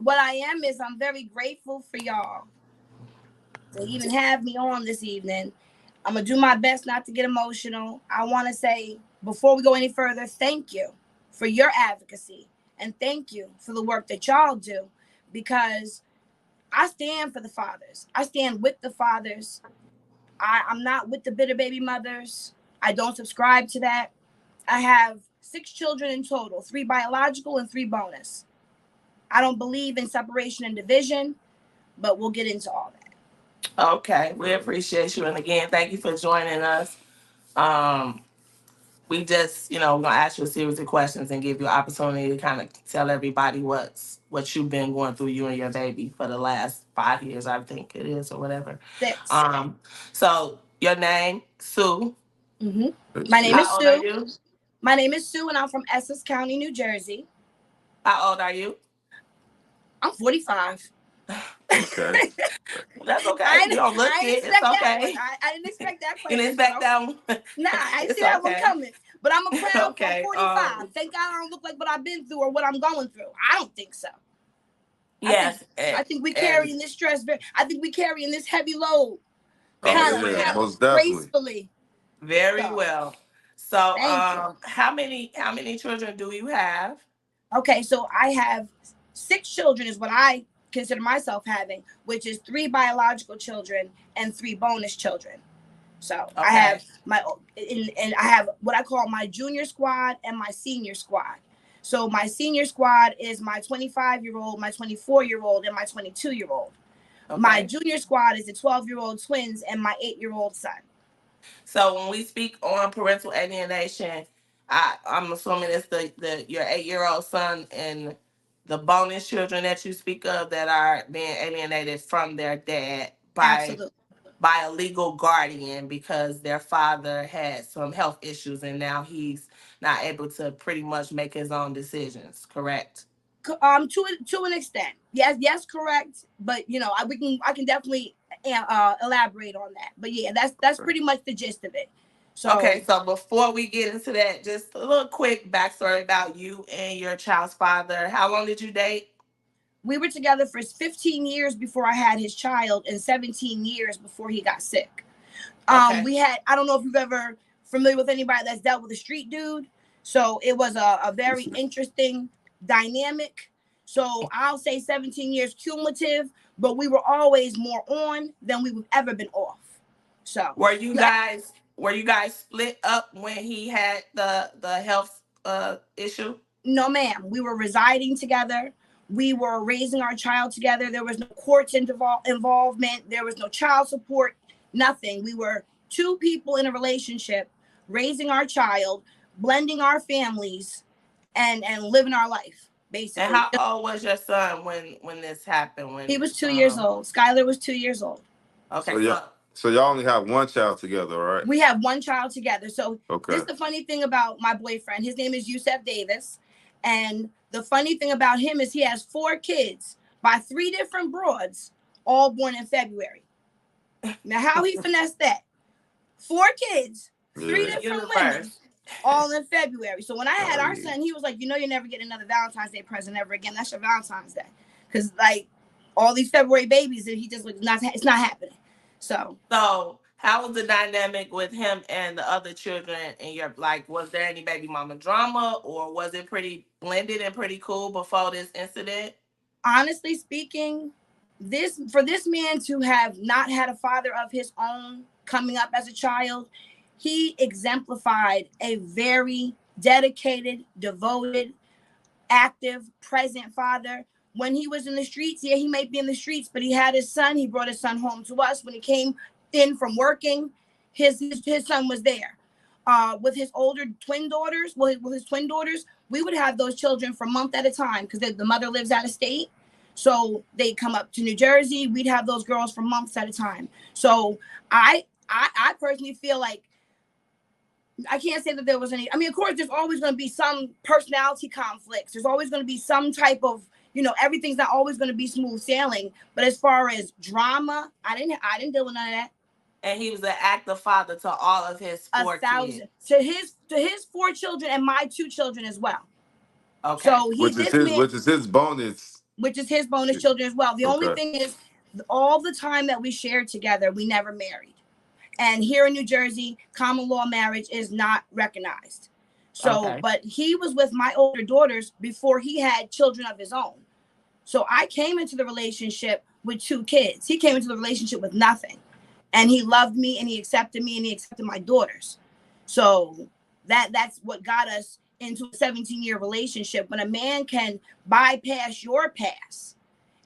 what I am is I'm very grateful for y'all to even have me on this evening. I'm going to do my best not to get emotional. I want to say, before we go any further, thank you for your advocacy. And thank you for the work that y'all do, because I stand for the fathers. I stand with the fathers. I'm not with the bitter baby mothers. I don't subscribe to that. I have 6 children in total, 3 biological and 3 bonus. I don't believe in separation and division, but we'll get into all that. Okay, we appreciate you. And again, thank you for joining us. We just, we're gonna ask you a series of questions and give you an opportunity to kind of tell everybody what you've been going through, you and your baby, for the last 5 years, I think it is, or whatever. 6. So your name, Sue. My name is How old Sue. are you? My name is Sue, and I'm from Essex County, New Jersey. How old are you? I'm 45. Okay. That's okay. You don't look it. It's okay. I didn't expect that question. You didn't expect that one? Nah, I didn't It's see that one okay. coming. But I'm a proud Okay, 45. Thank God I don't look like what I've been through or what I'm going through. I don't think so. Yes. I think we carrying this stress. I think we carrying this heavy load. Most definitely. Gracefully. Very well. So, how many children do you have? Okay, so I have 6 children is what I consider myself having, which is 3 biological children and 3 bonus children. So I have and I have what I call my junior squad and my senior squad. So my senior squad is my 25-year-old, my 24-year-old, and my 22-year-old. Okay. My junior squad is the 12-year-old twins and my 8-year-old son. So when we speak on parental alienation, I'm assuming it's your 8-year-old son and the bonus children that you speak of that are being alienated from their dad by a legal guardian because their father had some health issues and now he's not able to pretty much make his own decisions, correct? To an extent. Yes, correct. But I can definitely elaborate on that. But yeah, that's pretty much the gist of it. So okay, so before we get into that, just a little quick backstory about you and your child's father. How long did you date? We were together for 15 years before I had his child and 17 years before he got sick. We had, I don't know if you've ever familiar with anybody that's dealt with a street dude. So it was a very interesting dynamic. So I'll say 17 years cumulative, but we were always more on than we've ever been off. So were you guys split up when he had the health issue? No, ma'am. We were residing together. We were raising our child together. There was no courts involvement. There was no child support, nothing. We were 2 people in a relationship, raising our child, blending our families, and living our life, basically. And how old was your son when this happened? He was 2 years old. Skylar was 2 years old. Okay. So y'all only have 1 child together, right? We have 1 child together. So this is the funny thing about my boyfriend. His name is Yusef Davis. And the funny thing about him is he has 4 kids by 3 different broads, all born in February. Now, how he finessed that? 4 kids, 3 different women, all in February. So when I had our son, he was like, you're never getting another Valentine's Day present ever again. That's your Valentine's Day. Because, all these February babies, and he just was it's not happening. So how was the dynamic with him and the other children? And was there any baby mama drama, or was it pretty blended and pretty cool before this incident? Honestly speaking, for this man to have not had a father of his own coming up as a child, he exemplified a very dedicated, devoted, active, present father. When he was in the streets, yeah, he might be in the streets, but he had his son. He brought his son home to us. When he came in from working, his son was there. With his older twin daughters, with his twin daughters, we would have those children for a month at a time because the mother lives out of state. So they come up to New Jersey. We'd have those girls for months at a time. So I personally feel like I can't say that there was any. I mean, of course, there's always going to be some personality conflicts. There's always going to be some type of, everything's not always going to be smooth sailing. But as far as drama, I didn't deal with none of that. And he was an active father to all of his 4 kids. To his 4 children and my 2 children as well. Okay. So which is his bonus which is his bonus children as well. The only Okay. thing is, all the time that we shared together, we never married. And here in New Jersey, common law marriage is not recognized. So, Okay. but he was with my older daughters before he had children of his own. So I came into the relationship with 2 kids. He came into the relationship with nothing. And he loved me and he accepted me and he accepted my daughters. So that's what got us into a 17-year relationship. When a man can bypass your past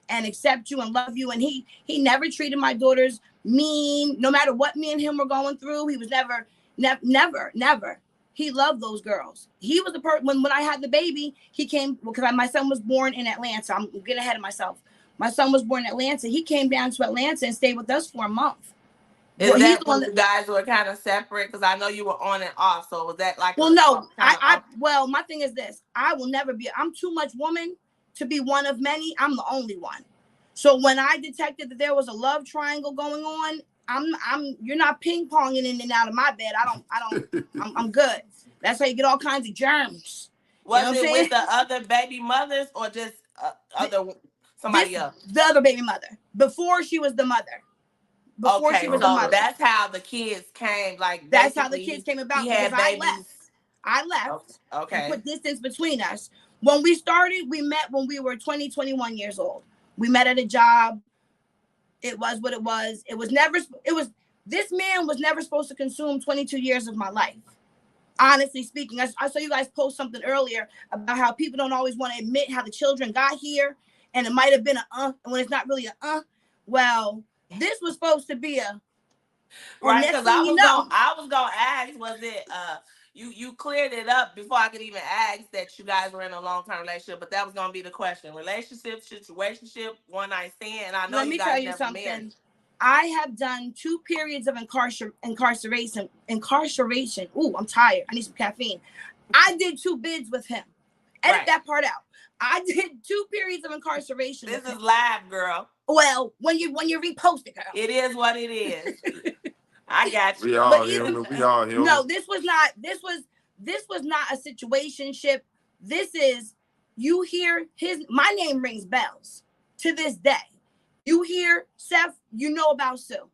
and accept you and love you, and he never treated my daughters mean, no matter what me and him were going through. He was never. He loved those girls. He was the person when I had the baby. He came because my son was born in Atlanta. I'm getting ahead of myself. My son was born in Atlanta. He came down to Atlanta and stayed with us for a month. Is that when you guys were kind of separate? Because I know you were on and off. So was that like? Well, no. Well, my thing is this. I will never be. I'm too much woman to be one of many. I'm the only one. So when I detected that there was a love triangle going on, you're not ping ponging in and out of my bed. I'm good. That's how you get all kinds of germs. Was it with the other baby mothers or just somebody else? The other baby mother. Before she was the mother. Before she was the mother. That's how the kids came. Like that's how the kids came about because I left. Okay. And put distance between us. When we started, we met when we were 20, 21 years old. We met at a job. It was what it was. This man was never supposed to consume 22 years of my life. Honestly speaking, I saw you guys post something earlier about how people don't always want to admit how the children got here. And it might have been when it's not really well, this was supposed to be right, because I was gonna ask, was it you cleared it up before I could even ask that you guys were in a long-term relationship, but that was gonna be the question. Relationship, situationship, one night stand, and I know you guys never married. I have done 2 periods of incarceration. Ooh, I'm tired. I need some caffeine. I did 2 bids with him. Edit that part out. I did 2 periods of incarceration. This is live, girl. Well, when you repost it, girl. It is what it is. I got you. We all human. No, this was not a situationship. This is, you hear my name rings bells to this day. You hear Seth, you know about Sue.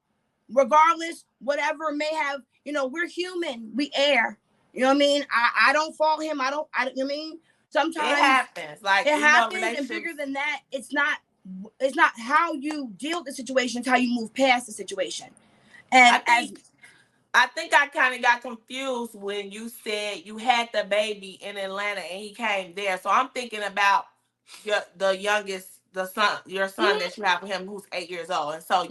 Regardless, whatever may have, we're human. We err. You know what I mean? I don't fault him. You know what I mean? Sometimes it happens. Like it happens, and bigger than that, it's not how you deal with the situation, it's how you move past the situation. And I think I kind of got confused when you said you had the baby in Atlanta and he came there. So I'm thinking about the youngest, your son that you have with him, who's 8 years old. And so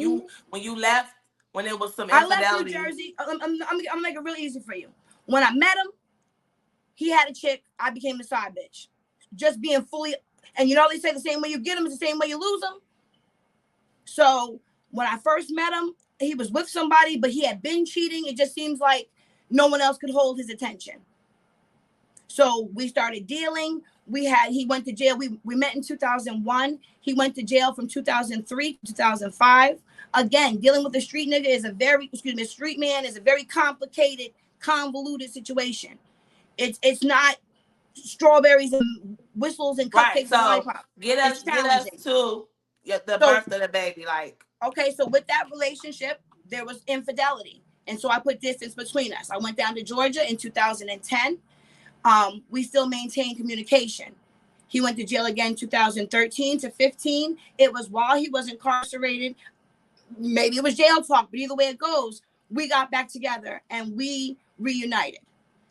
when you left, when it was some infidelity. I left New Jersey. I'm gonna make it really easy for you. When I met him, he had a chick. I became the side bitch. Just being fully, and they say the same way you get them is the same way you lose them. So when I first met him, he was with somebody, but he had been cheating. It just seems like no one else could hold his attention. So we started dealing. He went to jail. We met in 2001. He went to jail from 2003 to 2005. Again, dealing with a street nigga street man is a very complicated, convoluted situation. It's not strawberries and whistles and cupcakes and lollipops. Get us to the birth of the baby. Okay, so with that relationship, there was infidelity. And so I put distance between us. I went down to Georgia in 2010. We still maintained communication. He went to jail again 2013 to 15. It was while he was incarcerated. Maybe it was jail talk, but either way it goes, we got back together and we reunited.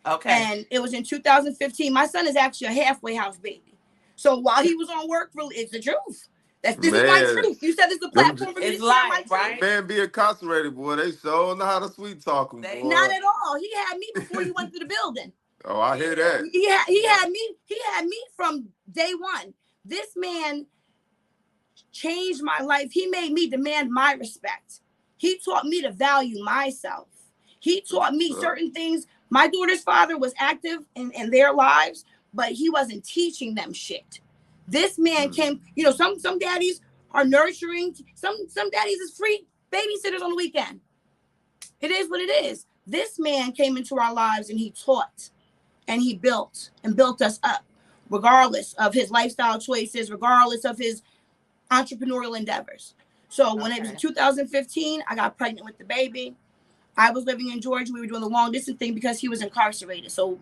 Okay. And it was in 2015. My son is actually a halfway house baby. So while he was on work, it's the truth. This is my truth. You said this is the platform for me to share my truth. Right? Man, be incarcerated, boy. They so know how to sweet talk him, boy. Not at all. He had me before he went to the building. Oh, I hear that. He had me from day one. This man changed my life. He made me demand my respect. He taught me to value myself. He taught me certain things. My daughter's father was active in their lives, but he wasn't teaching them shit. This man came, some daddies are nurturing. Some daddies is free babysitters on the weekend. It is what it is. This man came into our lives and he taught and he built us up. regardless of his lifestyle choices, regardless of his entrepreneurial endeavors. So when it was Okay. 2015, I got pregnant with the baby. I was living in Georgia. We were doing the long distance thing because he was incarcerated. So,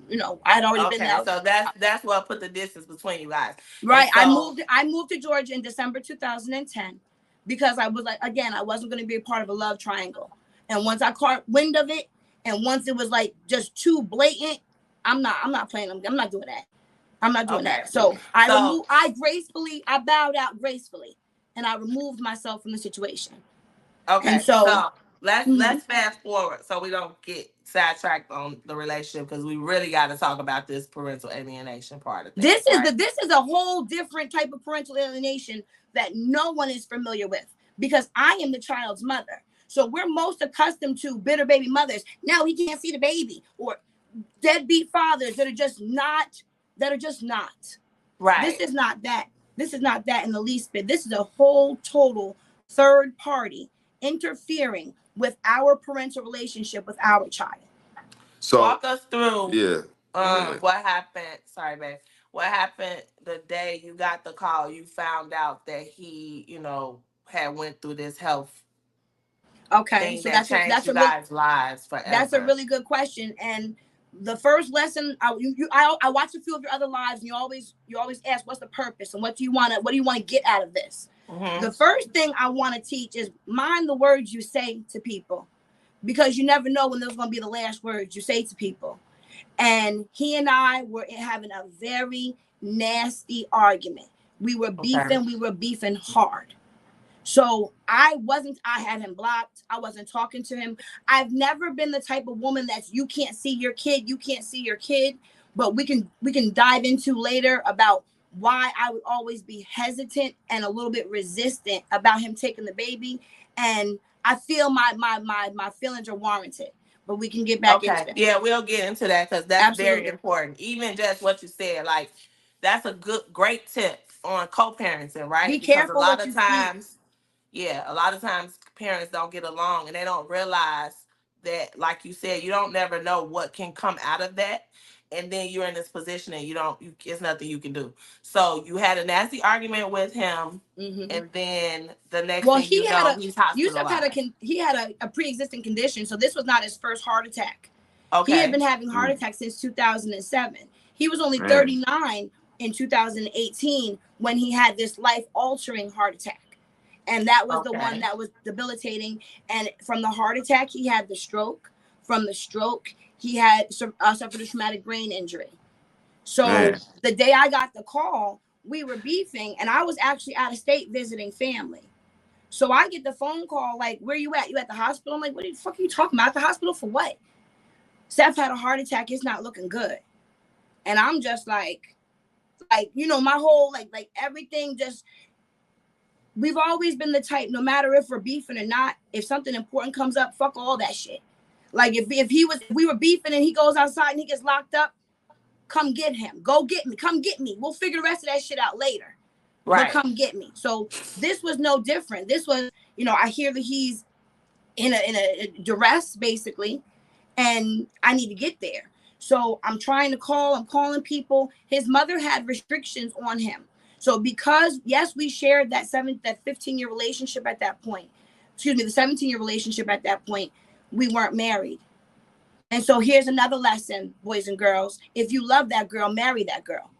I had already been Okay, there. so that's what put the distance between you guys. And Right. so I moved to Georgia in December 2010 because I was like, again, I wasn't going to be a part of a love triangle. And once I caught wind of it, and once it was like just too blatant, I'm not playing. I'm not doing that. I'm not doing okay. that. So So I bowed out gracefully, and I removed myself from the situation. And okay, so, so let's mhm. let's fast forward so we don't get sidetracked on the relationship because we really got to talk about this parental alienation part of things, right? This is a whole different type of parental alienation that no one is familiar with because I am the child's mother. So we're most accustomed to bitter baby mothers. Now he can't see the baby, or deadbeat fathers that are just not. This Right. is not that. This is not that in the least bit. This is a whole total third party interfering with our parental relationship with our child. So Walk us through yeah, go ahead. what happened. Sorry, babe. What happened the day you got the call? You found out that he, had went through this health Okay, thing so that changed you guys' lives that's a forever. really good question. And the first lesson, I watched a few of your other lives, and you always ask, what's the purpose and what do you want to get out of this? Mm-hmm. The first thing I want to teach is mind the words you say to people, because you never know when those are going to be the last words you say to people. And he and I were having a very nasty argument. Okay. We were beefing hard. So I had him blocked. I wasn't talking to him. I've never been the type of woman that's you can't see your kid, but we can dive into later about why I would always be hesitant and a little bit resistant about him taking the baby. And I feel my feelings are warranted, but we can get back into Okay. that. Yeah, we'll get into that because that's very Absolutely. important. Even just what you said, like that's a great tip on co-parenting, Be right? Because a careful lot what of you speak. times, yeah, a lot of times parents don't get along and they don't realize that, like you said, you don't never know what can come out of that. And then you're in this position and it's nothing you can do. So you had a nasty argument with him, Hmm. and then the next Well, thing you know, he's Yusuf hospitalized. he had a pre-existing condition, so this was not his first heart attack. He had Okay. been having heart Mm, attacks since 2007. He was only man, 39 in 2018 when he had this life-altering heart attack. And that was the one Okay. that was debilitating. And from the heart attack, he had the stroke. From the stroke, he had suffered a traumatic brain injury. So man. the day I got the call, we were beefing, and I was actually out of state visiting family. So I get the phone call like, "Where you at? You at the hospital?" I'm like, "What the fuck are you talking about? At the hospital for what?" Seth had a heart attack. It's not looking good. And I'm just my whole everything just. We've always been the type, no matter if we're beefing or not, if something important comes up, fuck all that shit. Like if we were beefing and he goes outside and he gets locked up, come get him. Go get me. Come get me. We'll figure the rest of that shit out later. But Right. come get me. So this was no different. This was, I hear that he's in a duress basically, and I need to get there. So I'm trying to call. I'm calling people. His mother had restrictions on him. So because yes, we shared that 15-year relationship at that point. Excuse me, the 17-year relationship at that point. We weren't married. And so here's another lesson, boys and girls. If you love that girl, marry that girl.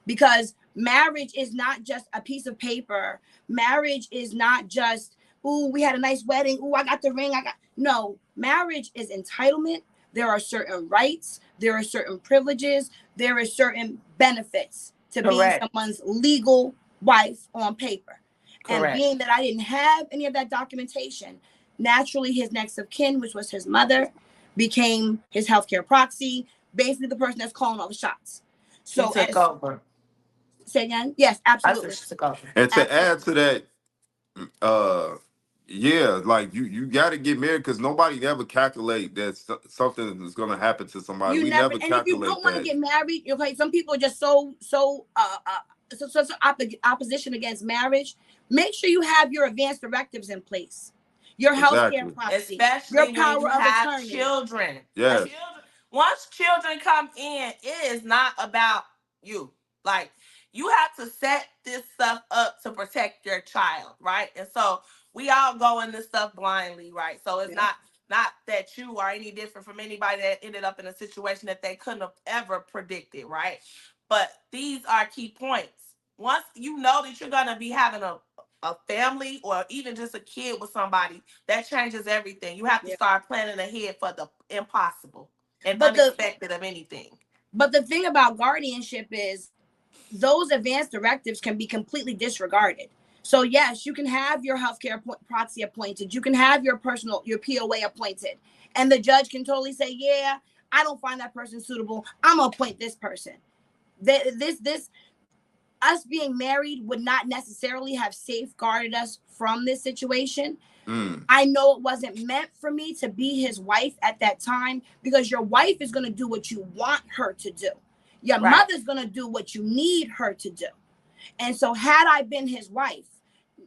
Because marriage is not just a piece of paper. Marriage is not just, ooh, we had a nice wedding. Ooh, I got the ring. No, marriage is entitlement. There are certain rights. There are certain privileges. There are certain benefits to being Correct. someone's legal wife on paper. And Correct. being that I didn't have any of that documentation, naturally his next of kin, which was his mother, became his healthcare proxy, basically the person that's calling all the shots. She So took as over. say again, yes, I said absolutely, she took over. And to add absolutely. to that, uh, yeah, like you got to get married because nobody ever calculate that something is gonna happen to somebody. You We never, never and if you calculate don't want to that. get married, okay, some people are just so opposition against marriage. Make sure you have your advanced directives in place, your healthcare Exactly. proxy, your Especially when power you of have attorney. children. Yes. Children. Once children come in, it is not about you. like you have to set this stuff up to protect your child, right? And so we all go into stuff blindly, right? So it's Yeah. not that you are any different from anybody that ended up in a situation that they couldn't have ever predicted, right? But these are key points. Once you know that you're gonna be having a family or even just a kid with somebody, that changes everything. You have to Yeah. start planning ahead for the impossible and But the unexpected of anything. but the thing about guardianship is those advanced directives can be completely disregarded. So yes, you can have your healthcare proxy appointed. You can have your POA appointed, and the judge can totally say, "Yeah, I don't find that person suitable. I'm gonna appoint this person." This us being married would not necessarily have safeguarded us from this situation. Mm. I know it wasn't meant for me to be his wife at that time, because your wife is going to do what you want her to do. Your Right. mother's going to do what you need her to do. And so, had I been his wife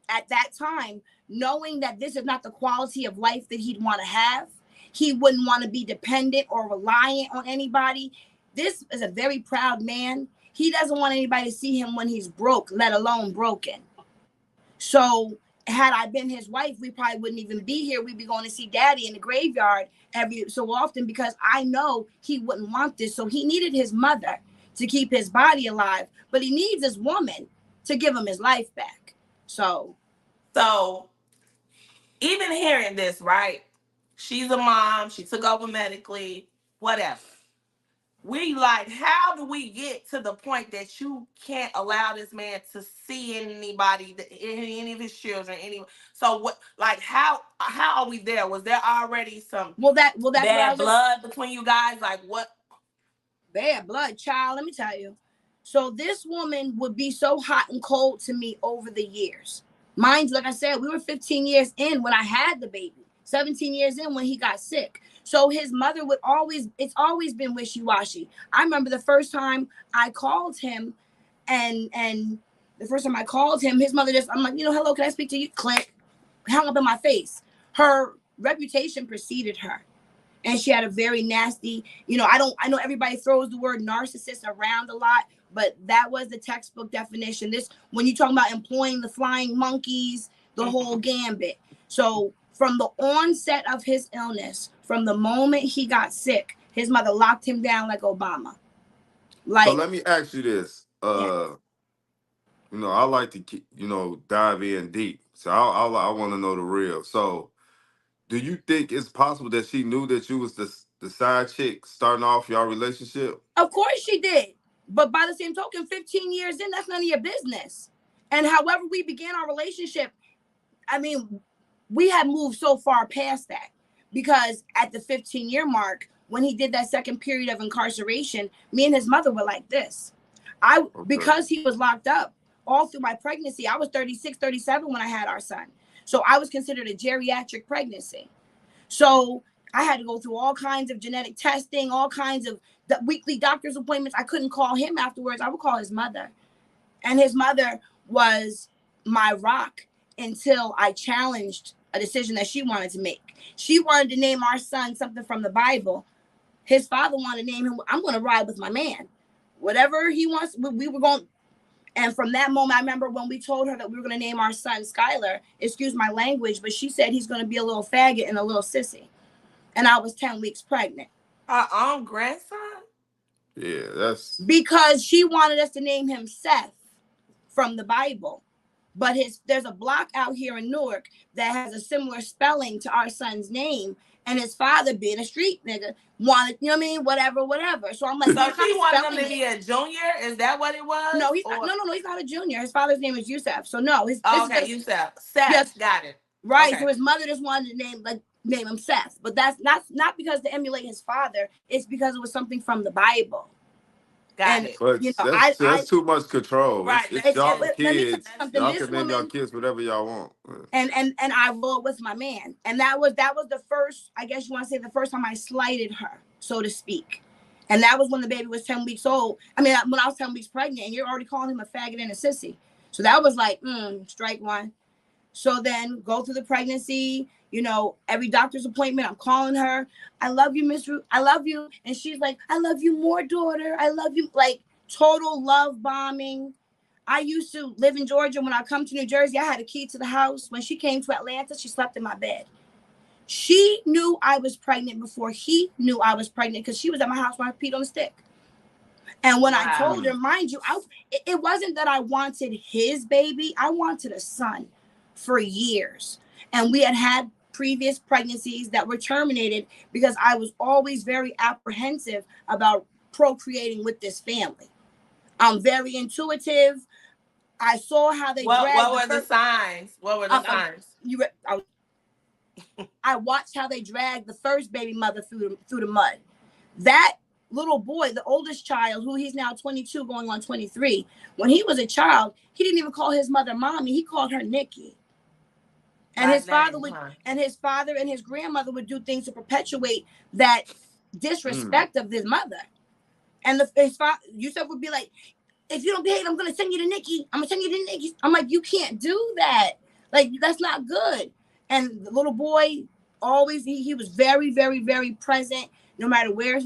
at that time, knowing that this is not the quality of life that he'd want to have, he wouldn't want to be dependent or reliant on anybody. This is a very proud man. He doesn't want anybody to see him when he's broke, let alone broken. So had I been his wife, we probably wouldn't even be here. We'd be going to see daddy in the graveyard every so often, because I know he wouldn't want this. So he needed his mother to keep his body alive, but he needs his woman to give him his life back. So even hearing this, right? She's a mom, she took over medically, whatever. We like, how do we get to the point that you can't allow this man to see anybody, any of his children, any? So what? Like, how are we there? Was there already some that's what I bad was. blood between you guys? Like what? Bad blood, child. Let me tell you. So this woman would be so hot and cold to me over the years. Mind, like I said, we were 15 years in when I had the baby, 17 years in when he got sick. So his mother would always, it's always been wishy-washy. I remember the first time I called him, and the first time I called him, his mother just, I'm like, hello, can I speak to you? Click, hung up in my face. Her reputation preceded her. And she had a very nasty, I know everybody throws the word narcissist around a lot, but that was the textbook definition. This, when you talk about employing the flying monkeys, the whole gambit. So from the onset of his illness, from the moment he got sick, his mother locked him down like Obama. So Like, let me ask you this. yeah. I like to keep, dive in deep. So I want to know the real. So, do you think it's possible that she knew that you was the side chick starting off your relationship? Of course she did. But by the same token, 15 years in, that's none of your business. And however we began our relationship, I mean, we had moved so far past that, because at the 15-year mark, when he did that second period of incarceration, me and his mother were like this. Okay. Because he was locked up all through my pregnancy, I was 36, 37 when I had our son. So I was considered a geriatric pregnancy. So I had to go through all kinds of genetic testing, all kinds of weekly doctor's appointments. I couldn't call him afterwards. I would call his mother. And his mother was my rock until I challenged a decision that she wanted to make. She wanted to name our son something from the Bible. His father wanted to name him, I'm going to ride with my man. Whatever he wants, we were going. And from that moment, I remember when we told her that we were going to name our son Skylar, excuse my language, but she said he's going to be a little faggot and a little sissy. And I was 10 weeks pregnant. Her own grandson? Yeah, that's Because she wanted us to name him Seth from the Bible. But there's a block out here in Newark that has a similar spelling to our son's name. And his father, being a street nigga, wanted, whatever. So I'm like, so she wanted him to be a junior? Is that what it was? No, he's not. No, he's not a junior. His father's name is Yusef. So no, Yusef. Seth, yes, got it. Right. Okay. So his mother just wanted to name him Seth. But that's not because to emulate his father. It's because it was something from the Bible. Got it. but that's too much control. Right. It's y'all let me tell you kids. something. Y'all This can name woman, y'all kids whatever y'all want. and I rolled with my man, and that was the first. I guess you want to say the first time I slighted her, so to speak. And that was when the baby was 10 weeks old. I mean, when I was 10 weeks pregnant, and you're already calling him a faggot and a sissy. So that was like, strike one. So then go through the pregnancy, every doctor's appointment, I'm calling her. I love you, Miss Ruth. I love you. And she's like, I love you more, daughter. I love you. Like total love bombing. I used to live in Georgia. When I come to New Jersey, I had a key to the house. When she came to Atlanta, she slept in my bed. She knew I was pregnant before he knew I was pregnant because she was at my house when I peed on the stick. And when I told her, mind you, it wasn't that I wanted his baby. I wanted a son for years. And we had previous pregnancies that were terminated because I was always very apprehensive about procreating with this family. I'm very intuitive. I saw how they dragged. What were the signs? What were the signs? I watched how they dragged the first baby mother through the mud. That little boy, the oldest child, who he's now 22 going on 23, when he was a child, he didn't even call his mother mommy. He called her Nikki. And his father and his grandmother would do things to perpetuate that disrespect of his mother. And his father, Yusuf would be like, if you don't behave, I'm gonna send you to Nikki. I'm gonna send you to Nikki. I'm like, you can't do that. Like, that's not good. And the little boy always, he was very, very, very present. No matter where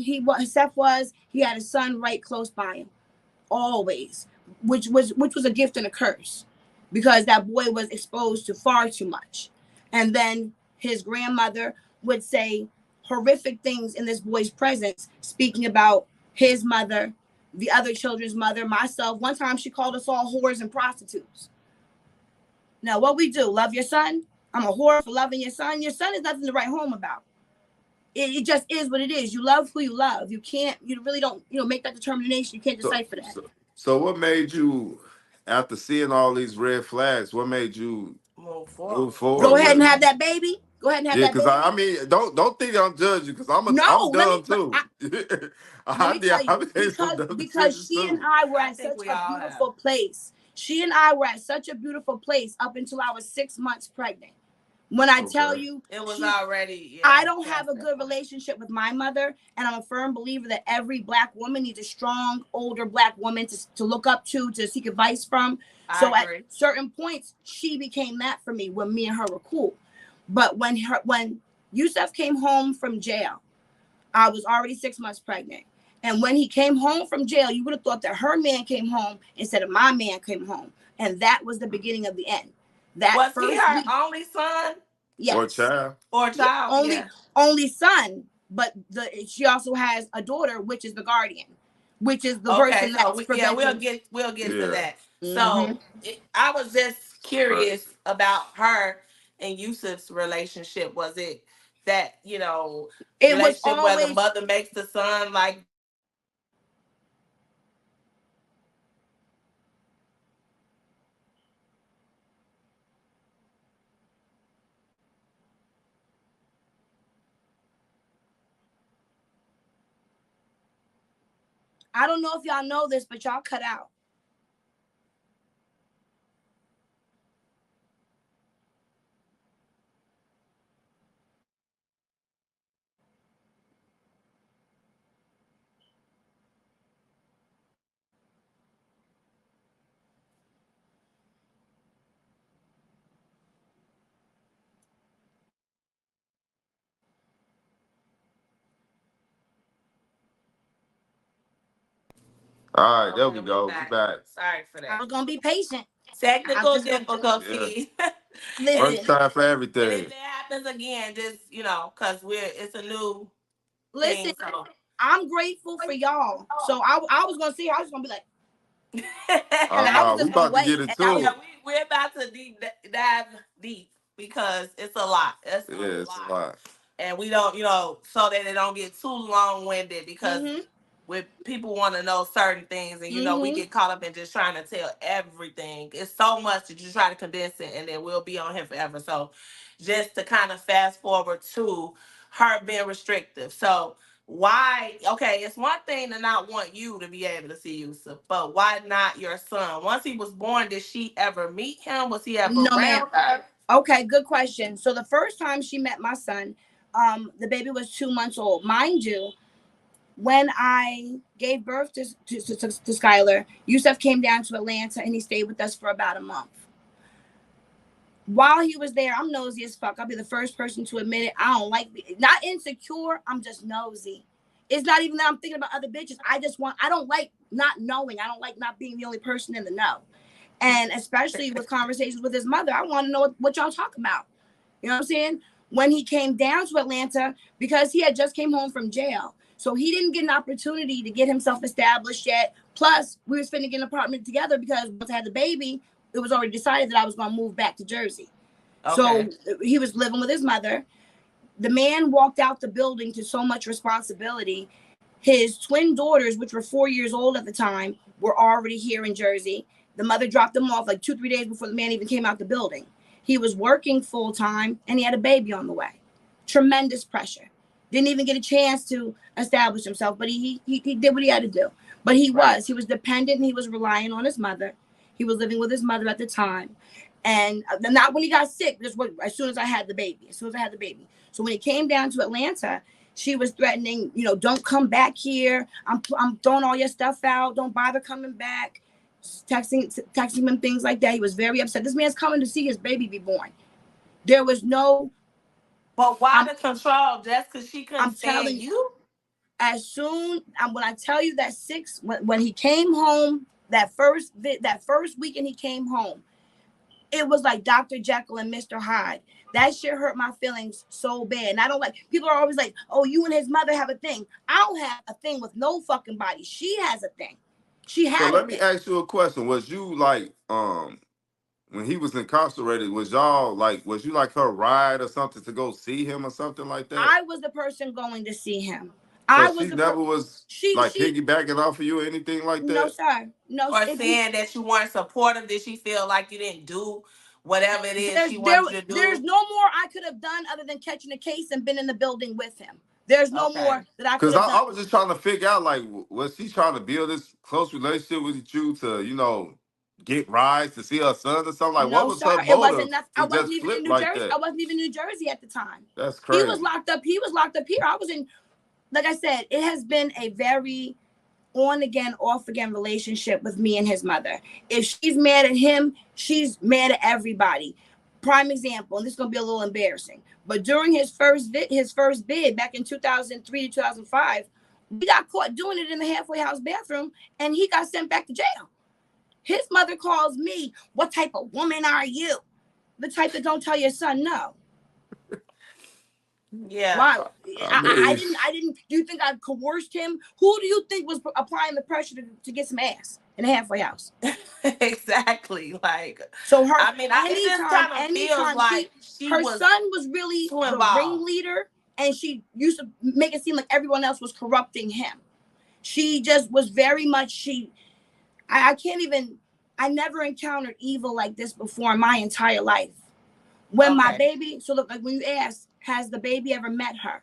Seth was, he had a son right close by him, always, which was a gift and a curse, because that boy was exposed to far too much. And then his grandmother would say horrific things in this boy's presence, speaking about his mother, the other children's mother, myself. One time she called us all whores and prostitutes. Now, what we do? Love your son? I'm a whore for loving your son. Your son is nothing to write home about. It just is what it is. You love who you love. You really don't, make that determination. You can't decipher that. So what made you, after seeing all these red flags, what made you move forward? Go ahead and have that baby. Go ahead and have that baby. Yeah, because I mean, don't think I'm judging, because I'm dumb too. Because she and I were at such a beautiful place. She and I were at such a beautiful place up until I was 6 months pregnant. When I tell you, it was already. I don't have a good relationship with my mother, and I'm a firm believer that every Black woman needs a strong, older Black woman to look up to seek advice from. So at certain points, she became that for me when me and her were cool. But when Yusuf came home from jail, I was already 6 months pregnant. And when he came home from jail, you would have thought that her man came home instead of my man came home. And that was the beginning of the end. Was he her only son? Yes. Or child? Only son. But she also has a daughter, which is the guardian, which is the person that's preventing. We'll get to that. So I was just curious about her and Yusuf's relationship. Was it that, relationship where the mother makes the son like? I don't know if y'all know this, but y'all cut out. All right, there we go. We're back. Sorry for that. I was gonna be patient. Technical difficulty. Listen, first time for everything. And if it happens again, just because it's a new. Listen, thing, so. I'm grateful for y'all. So I was gonna see her. I was gonna be like, we about to get into it. We're about to dive deep because it's a lot. It's a lot. And we don't, so that it don't get too long-winded, because with people want to know certain things, and we get caught up in just trying to tell everything. It's so much that you try to condense it, and then we'll be on here forever. So just to kind of fast forward to her being restrictive. So why? Okay, it's one thing to not want you to be able to see Yusuf, but why not your son? Once he was born, did she ever meet him? Was he ever around her? Okay, good question. So the first time she met my son, the baby was 2 months old. Mind you, when I gave birth to Skylar, Yusuf came down to Atlanta and he stayed with us for about a month. While he was there, I'm nosy as fuck. I'll be the first person to admit it. I don't like, not insecure. I'm just nosy. It's not even that I'm thinking about other bitches. I don't like not knowing. I don't like not being the only person in the know. And especially with conversations with his mother, I want to know what y'all talk about. You know what I'm saying? When he came down to Atlanta, because he had just came home from jail. So he didn't get an opportunity to get himself established yet. Plus, we was finna get an apartment together because once I had the baby, it was already decided that I was going to move back to Jersey. Okay. So he was living with his mother. The man walked out the building to so much responsibility. His twin daughters, which were 4 years old at the time, were already here in Jersey. The mother dropped them off like 2-3 days before the man even came out the building. He was working full time and he had a baby on the way. Tremendous pressure. Didn't even get a chance to establish himself, but he did what he had to do. But he was dependent and he was relying on his mother. He was living with his mother at the time. And not when he got sick, just as soon as I had the baby. So when it came down to Atlanta, she was threatening, don't come back here. I'm throwing all your stuff out. Don't bother coming back. Texting him things like that. He was very upset. This man's coming to see his baby be born. There was no. But why the control? Just because she couldn't stand you? As soon when I tell you that when he came home, that first weekend he came home, it was like Dr. Jekyll and Mr. Hyde. That shit hurt my feelings so bad. And I don't like, people are always like, oh, you and his mother have a thing. I don't have a thing with no fucking body. She has a thing. She had. So let me ask you a question. Was you like, when he was incarcerated, was you like her ride or something to go see him or something like that? I was the person going to see him. So she never was piggybacking off of you or anything like that? No, sir. No. Or saying that you weren't supportive, did she feel like you didn't do whatever it is she wanted you to do? There's no more I could have done other than catching a case and been in the building with him. There's no more that I could have done. Because I was just trying to figure out, like, was she trying to build this close relationship with you to, get rides to see her son or something? Like, what was her motive? It wasn't nothing. I wasn't even in New Jersey. I wasn't even in New Jersey at the time. That's crazy. He was locked up here. I was in, like I said, it has been a very on again, off again relationship with me and his mother. If she's mad at him, she's mad at everybody. Prime example, and this is gonna be a little embarrassing, but during his first bid back in 2003 to 2005, we got caught doing it in the halfway house bathroom, and he got sent back to jail. His mother calls me, "What type of woman are you?" The type that don't tell your son no. Yeah. Wow. I didn't. Do you think I coerced him? Who do you think was applying the pressure to get some ass in a halfway house? Exactly. Like, so her. I mean, it just kind of feels like her son was really the ringleader, and she used to make it seem like everyone else was corrupting him. She just was very much. I can't even. I never encountered evil like this before in my entire life. When my baby. So look, like when you asked, has the baby ever met her?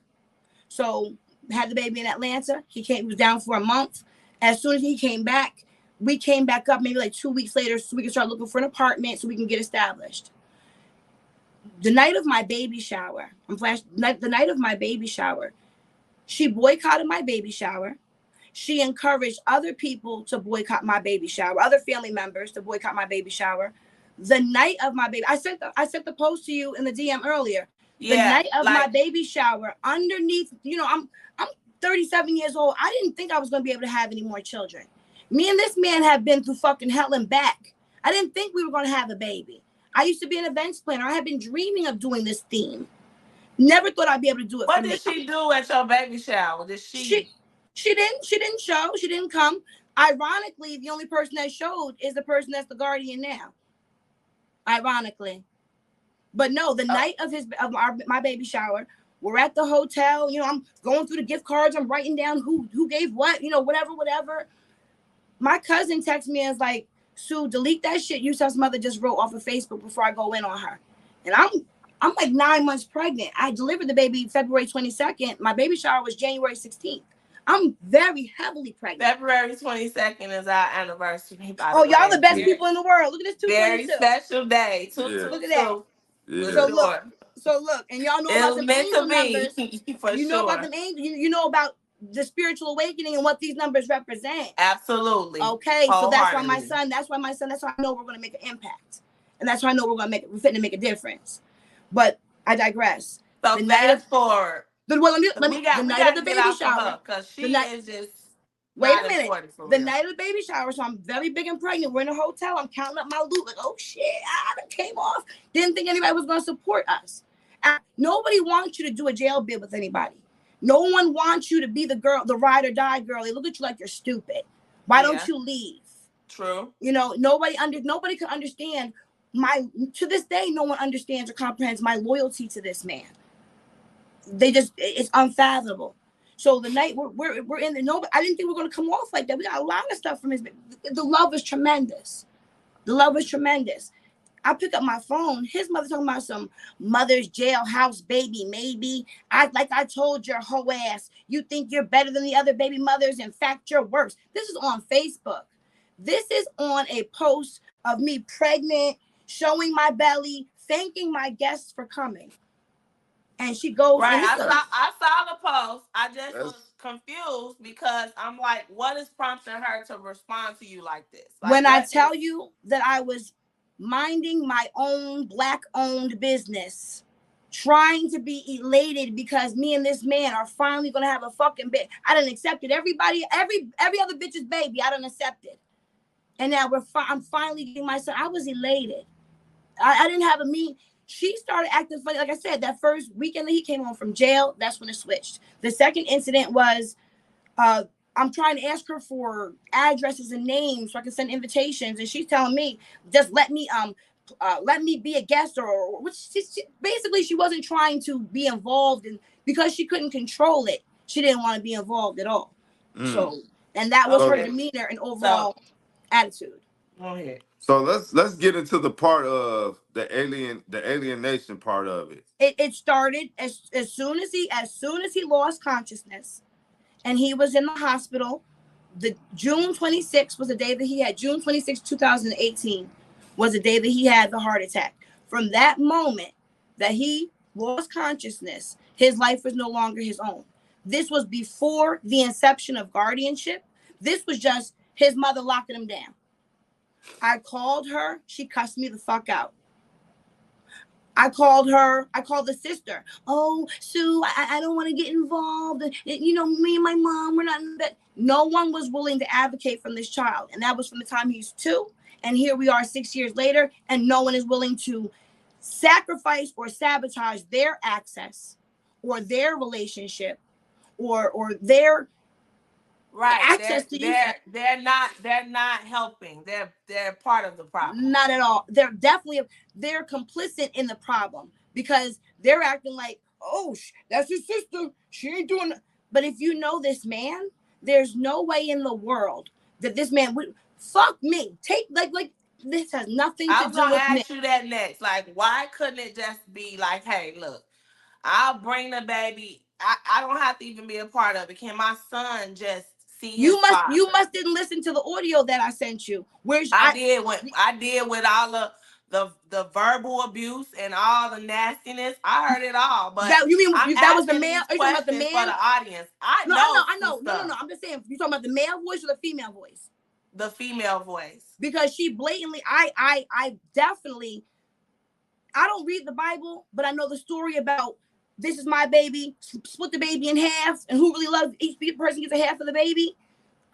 So had the baby in Atlanta. He was down for a month. As soon as he came back, we came back up maybe like 2 weeks later so we can start looking for an apartment so we can get established. The night of my baby shower, the night of my baby shower, she boycotted my baby shower. She encouraged other people to boycott my baby shower, other family members to boycott my baby shower. The night of my baby, I sent the post to you in the DM earlier. The night of my baby shower, underneath, I'm 37 years old. I didn't think I was going to be able to have any more children. Me and this man have been through fucking hell and back. I didn't think we were going to have a baby. I used to be an events planner. I had been dreaming of doing this theme. Never thought I'd be able to do it. What did she do at your baby shower? She didn't show. She didn't come. Ironically, the only person that showed is the person that's the guardian now. Ironically. But no, the night of my baby shower, we're at the hotel. I'm going through the gift cards. I'm writing down who gave what, whatever. My cousin texts me and is like, "Sue, delete that shit Yusuf's mother just wrote off of Facebook before I go in on her." And I'm like 9 months pregnant. I delivered the baby February 22nd. My baby shower was January 16th. I'm very heavily pregnant. February 22nd is our anniversary. Oh, y'all the best people in the world. Look at this 222. Very special day. Look at that. Yeah. So look, and y'all know about the angel numbers. You know about the angel. You know about the spiritual awakening and what these numbers represent. Absolutely. Okay, so that's why my son. That's why I know we're going to make an impact, and that's why I know we're fitting to make a difference. But I digress. So fast forward. The night of the baby shower. Because she is just Wait not a minute. important for The real. night of the baby shower, so I'm very big and pregnant. We're in a hotel. I'm counting up my loot. Like, oh shit, I came off. Didn't think anybody was going to support us. Nobody wants you to do a jail bid with anybody. No one wants you to be the girl, the ride or die girl. They look at you like you're stupid. Why don't you leave? True. You know, nobody can understand to this day, no one understands or comprehends my loyalty to this man. It's unfathomable. So the night we're in the I didn't think we were gonna come off like that. We got a lot of stuff from his. The love is tremendous. The love is tremendous. I pick up my phone. His mother talking about some mother's jailhouse baby. Maybe I told your whole ass. You think you're better than the other baby mothers. In fact, you're worse. This is on Facebook. This is on a post of me pregnant, showing my belly, thanking my guests for coming. And she goes, right. I saw the post. I just was confused because I'm like, what is prompting her to respond to you like this? Like, when I tell you that I was minding my own Black-owned business, trying to be elated because me and this man are finally gonna have a fucking baby. I done accepted every other bitch's baby. I done accepted, and now I'm finally getting my son. I was elated. I didn't have a mean. She started acting funny. Like I said, that first weekend that he came home from jail, that's when it switched. The second incident was, I'm trying to ask her for addresses and names so I can send invitations, and she's telling me, just let me be a guest, or which basically she wasn't trying to be involved in, because she couldn't control it. She didn't want to be involved at all. So, and that was her demeanor and overall attitude. Go ahead. So let's get into the part of the alienation part of it. It started as soon as he lost consciousness, and he was in the hospital. The June 26th was the day that he had, June 26, 2018 was the day that he had the heart attack. From that moment that he lost consciousness, his life was no longer his own. This was before the inception of guardianship. This was just his mother locking him down. I called her. She cussed me the fuck out. I called the sister. Oh, Sue, I don't want to get involved. You know, me and my mom, we're not in bed. No one was willing to advocate from this child. And that was from the time he was 2. And here we are 6 years later, and no one is willing to sacrifice or sabotage their access or their relationship or their access to you. They're not helping. They're part of the problem. Not at all. They're complicit in the problem, because they're acting like, oh, that's his sister. She ain't doing it. But if you know this man, there's no way in the world that this man would fuck me. Take like this has nothing to do with me. I was gonna ask you that next. Like, why couldn't it just be like, hey, look, I'll bring the baby. I don't have to even be a part of it. Can my son just see his father? You must didn't listen to the audio that I sent you. I did with all of the verbal abuse and all the nastiness. I heard it all. But that was the male? Are you talking about the man? For the audience. I know. No. I'm just saying, you talking about the male voice or the female voice? The female voice. Because she blatantly, I definitely, I don't read the Bible, but I know the story about, this is my baby, split the baby in half, and who really loves each person gets a half of the baby.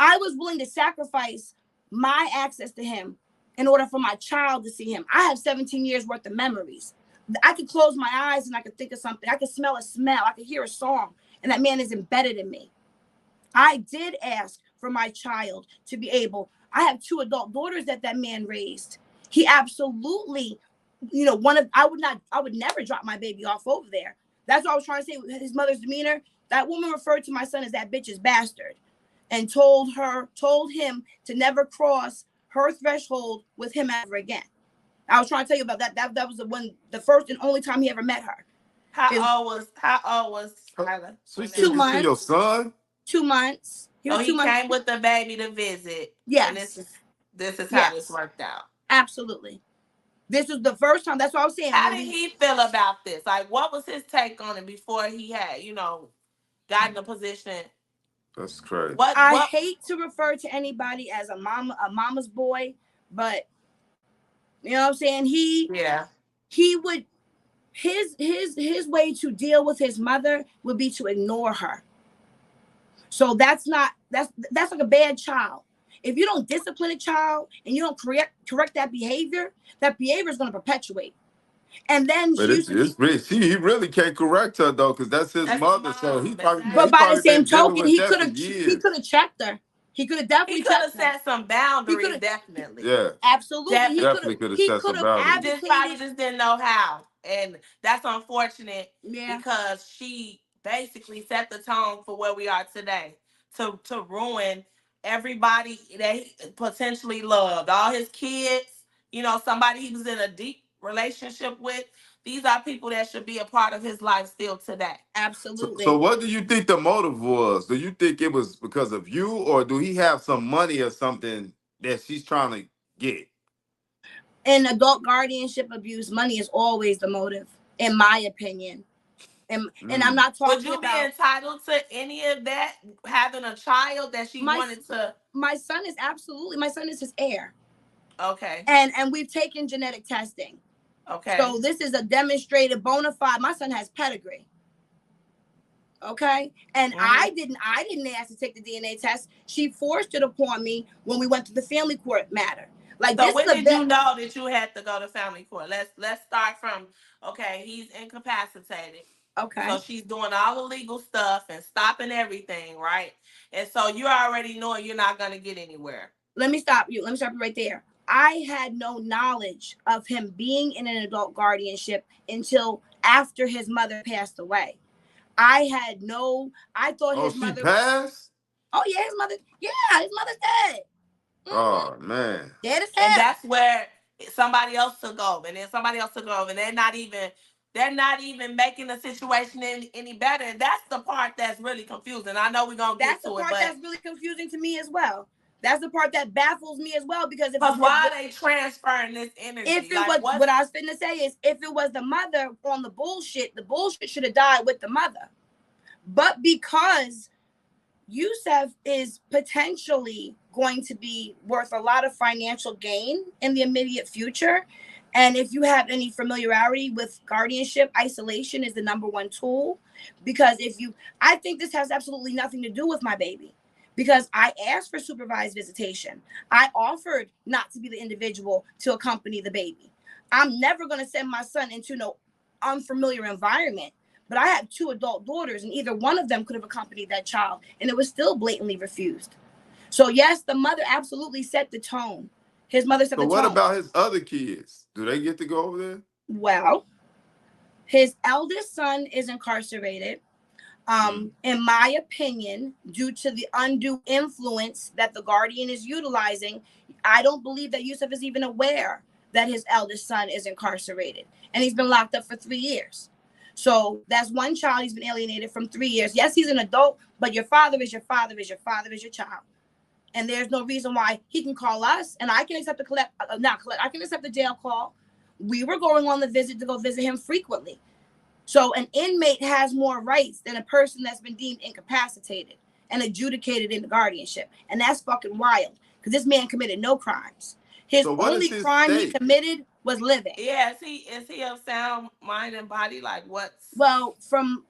I was willing to sacrifice my access to him in order for my child to see him. I have 17 years worth of memories. I could close my eyes and I could think of something. I could smell a smell. I could hear a song, and that man is embedded in me. I did ask for my child to be able. I have 2 adult daughters that man raised. He absolutely, I would never drop my baby off over there. That's what I was trying to say with his mother's demeanor. That woman referred to my son as that bitch's bastard, and told him to never cross her threshold with him ever again. I was trying to tell you about that. That was the first and only time he ever met her. How old was Tyler? So you 2 months. See your son? 2 months. He came with the baby to visit. Yes. And this is how this worked out. Absolutely. This was the first time. That's what I was saying. How did he feel about this? Like, what was his take on it before he had, got in a position? That's crazy. I hate to refer to anybody as a mama's boy, but you know what I'm saying? He would, his way to deal with his mother would be to ignore her. So that's like a bad child. If you don't discipline a child and you don't correct that behavior is going to perpetuate. And then But he really can't correct her though, because that's his mother. So he but by the probably same been dealing token, with he that could for have years. checked her. He could have definitely He could have checked her. set some boundaries, definitely. Yeah, Absolutely. definitely could have set some boundaries. He just probably just didn't know how. And that's unfortunate because she basically set the tone for where we are today to ruin everybody that he potentially loved. All his kids, you know, somebody he was in a deep relationship with. These are people that should be a part of his life still today. Absolutely. So what do you think the motive was? Do you think it was because of you, or do he have some money or something that she's trying to get? In adult guardianship abuse, money is always the motive, in my opinion. And I'm not talking Would you be entitled to any of that, having a child that she wanted to? My son is his heir. Okay. And we've taken genetic testing. Okay. So this is a demonstrated bona fide. My son has pedigree. Okay. And I didn't ask to take the DNA test. She forced it upon me when we went to the family court matter. Like, so when did you know that you had to go to family court? Let's start from, okay, he's incapacitated. Okay. So she's doing all the legal stuff and stopping everything, right? And so you're already knowing you're not going to get anywhere. Let me stop you right there. I had no knowledge of him being in an adult guardianship until after his mother passed away. I thought his mother passed? Oh yeah, his mother's dead. Oh man. Dead as hell. And that's where somebody else took over, and then somebody else took over, and they're not even making the situation any better. And that's the part that's really confusing. I know we're gonna get to it, but that's the part that's really confusing to me as well. That's the part that baffles me as well, because why are they transferring this energy? If it was what I was finna say is, if it was the mother on the bullshit should have died with the mother. But because Yusef is potentially going to be worth a lot of financial gain in the immediate future, and if you have any familiarity with guardianship, isolation is the #1 tool. Because I think this has absolutely nothing to do with my baby. Because I asked for supervised visitation. I offered not to be the individual to accompany the baby. I'm never going to send my son into no unfamiliar environment. But I have 2 adult daughters, and either one of them could have accompanied that child, and it was still blatantly refused. So yes, the mother absolutely set the tone. His mother set the tone. So what about his other kids? Do they get to go over there? Well, his eldest son is incarcerated. In my opinion, due to the undue influence that the guardian is utilizing, I don't believe that Yusef is even aware that his eldest son is incarcerated, and he's been locked up for 3 years. So that's one child he's been alienated from 3 years. Yes, he's an adult, but your father is your father is your father is your child. And there's no reason why he can call us, and I can accept I can accept the jail call. We were going on the visit to go visit him frequently. So an inmate has more rights than a person that's been deemed incapacitated and adjudicated in the guardianship. And that's fucking wild, because this man committed no crimes. His only crime he committed was living. Yeah, is he of sound mind and body? Like what's? Well, from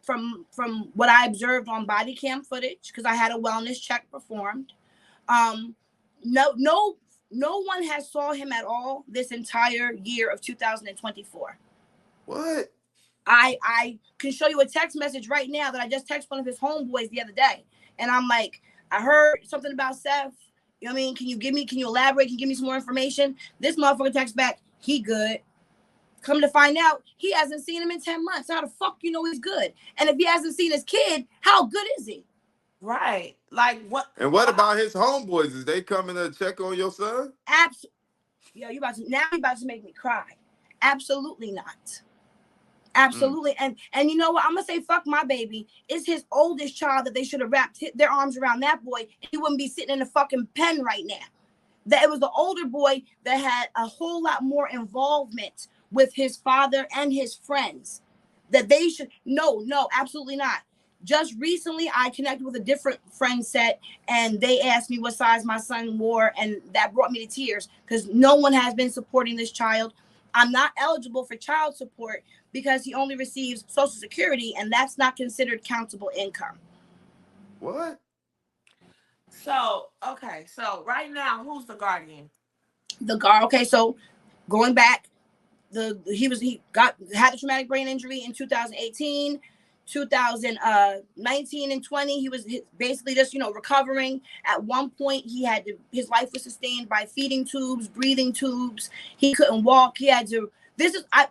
what I observed on body cam footage, because I had a wellness check performed, no one has saw him at all this entire year of 2024. What? I can show you a text message right now that I just texted one of his homeboys the other day. And I'm like, I heard something about Seth. You know what I mean? Can you elaborate? Can you give me some more information? This motherfucker texts back, he good. Come to find out, he hasn't seen him in 10 months. How the fuck you know he's good? And if he hasn't seen his kid, how good is he? Right. Like what? And what about his homeboys? Is they coming to check on your son? Absolutely. Yo, you about to make me cry. Absolutely not. Absolutely. And you know what? I'm going to say, fuck my baby. It's his oldest child that they should have wrapped their arms around that boy. He wouldn't be sitting in a fucking pen right now. That it was the older boy that had a whole lot more involvement with his father and his friends. That they should, no, absolutely not. Just recently, I connected with a different friend set, and they asked me what size my son wore, and that brought me to tears, because no one has been supporting this child. I'm not eligible for child support because he only receives Social Security, and that's not considered countable income. What? So, okay, so right now, who's the guardian? The guard. Okay, so going back, he had a traumatic brain injury in 2018. 2019 and 20, he was basically just recovering. At one point his life was sustained by feeding tubes, breathing tubes. He couldn't walk. He had to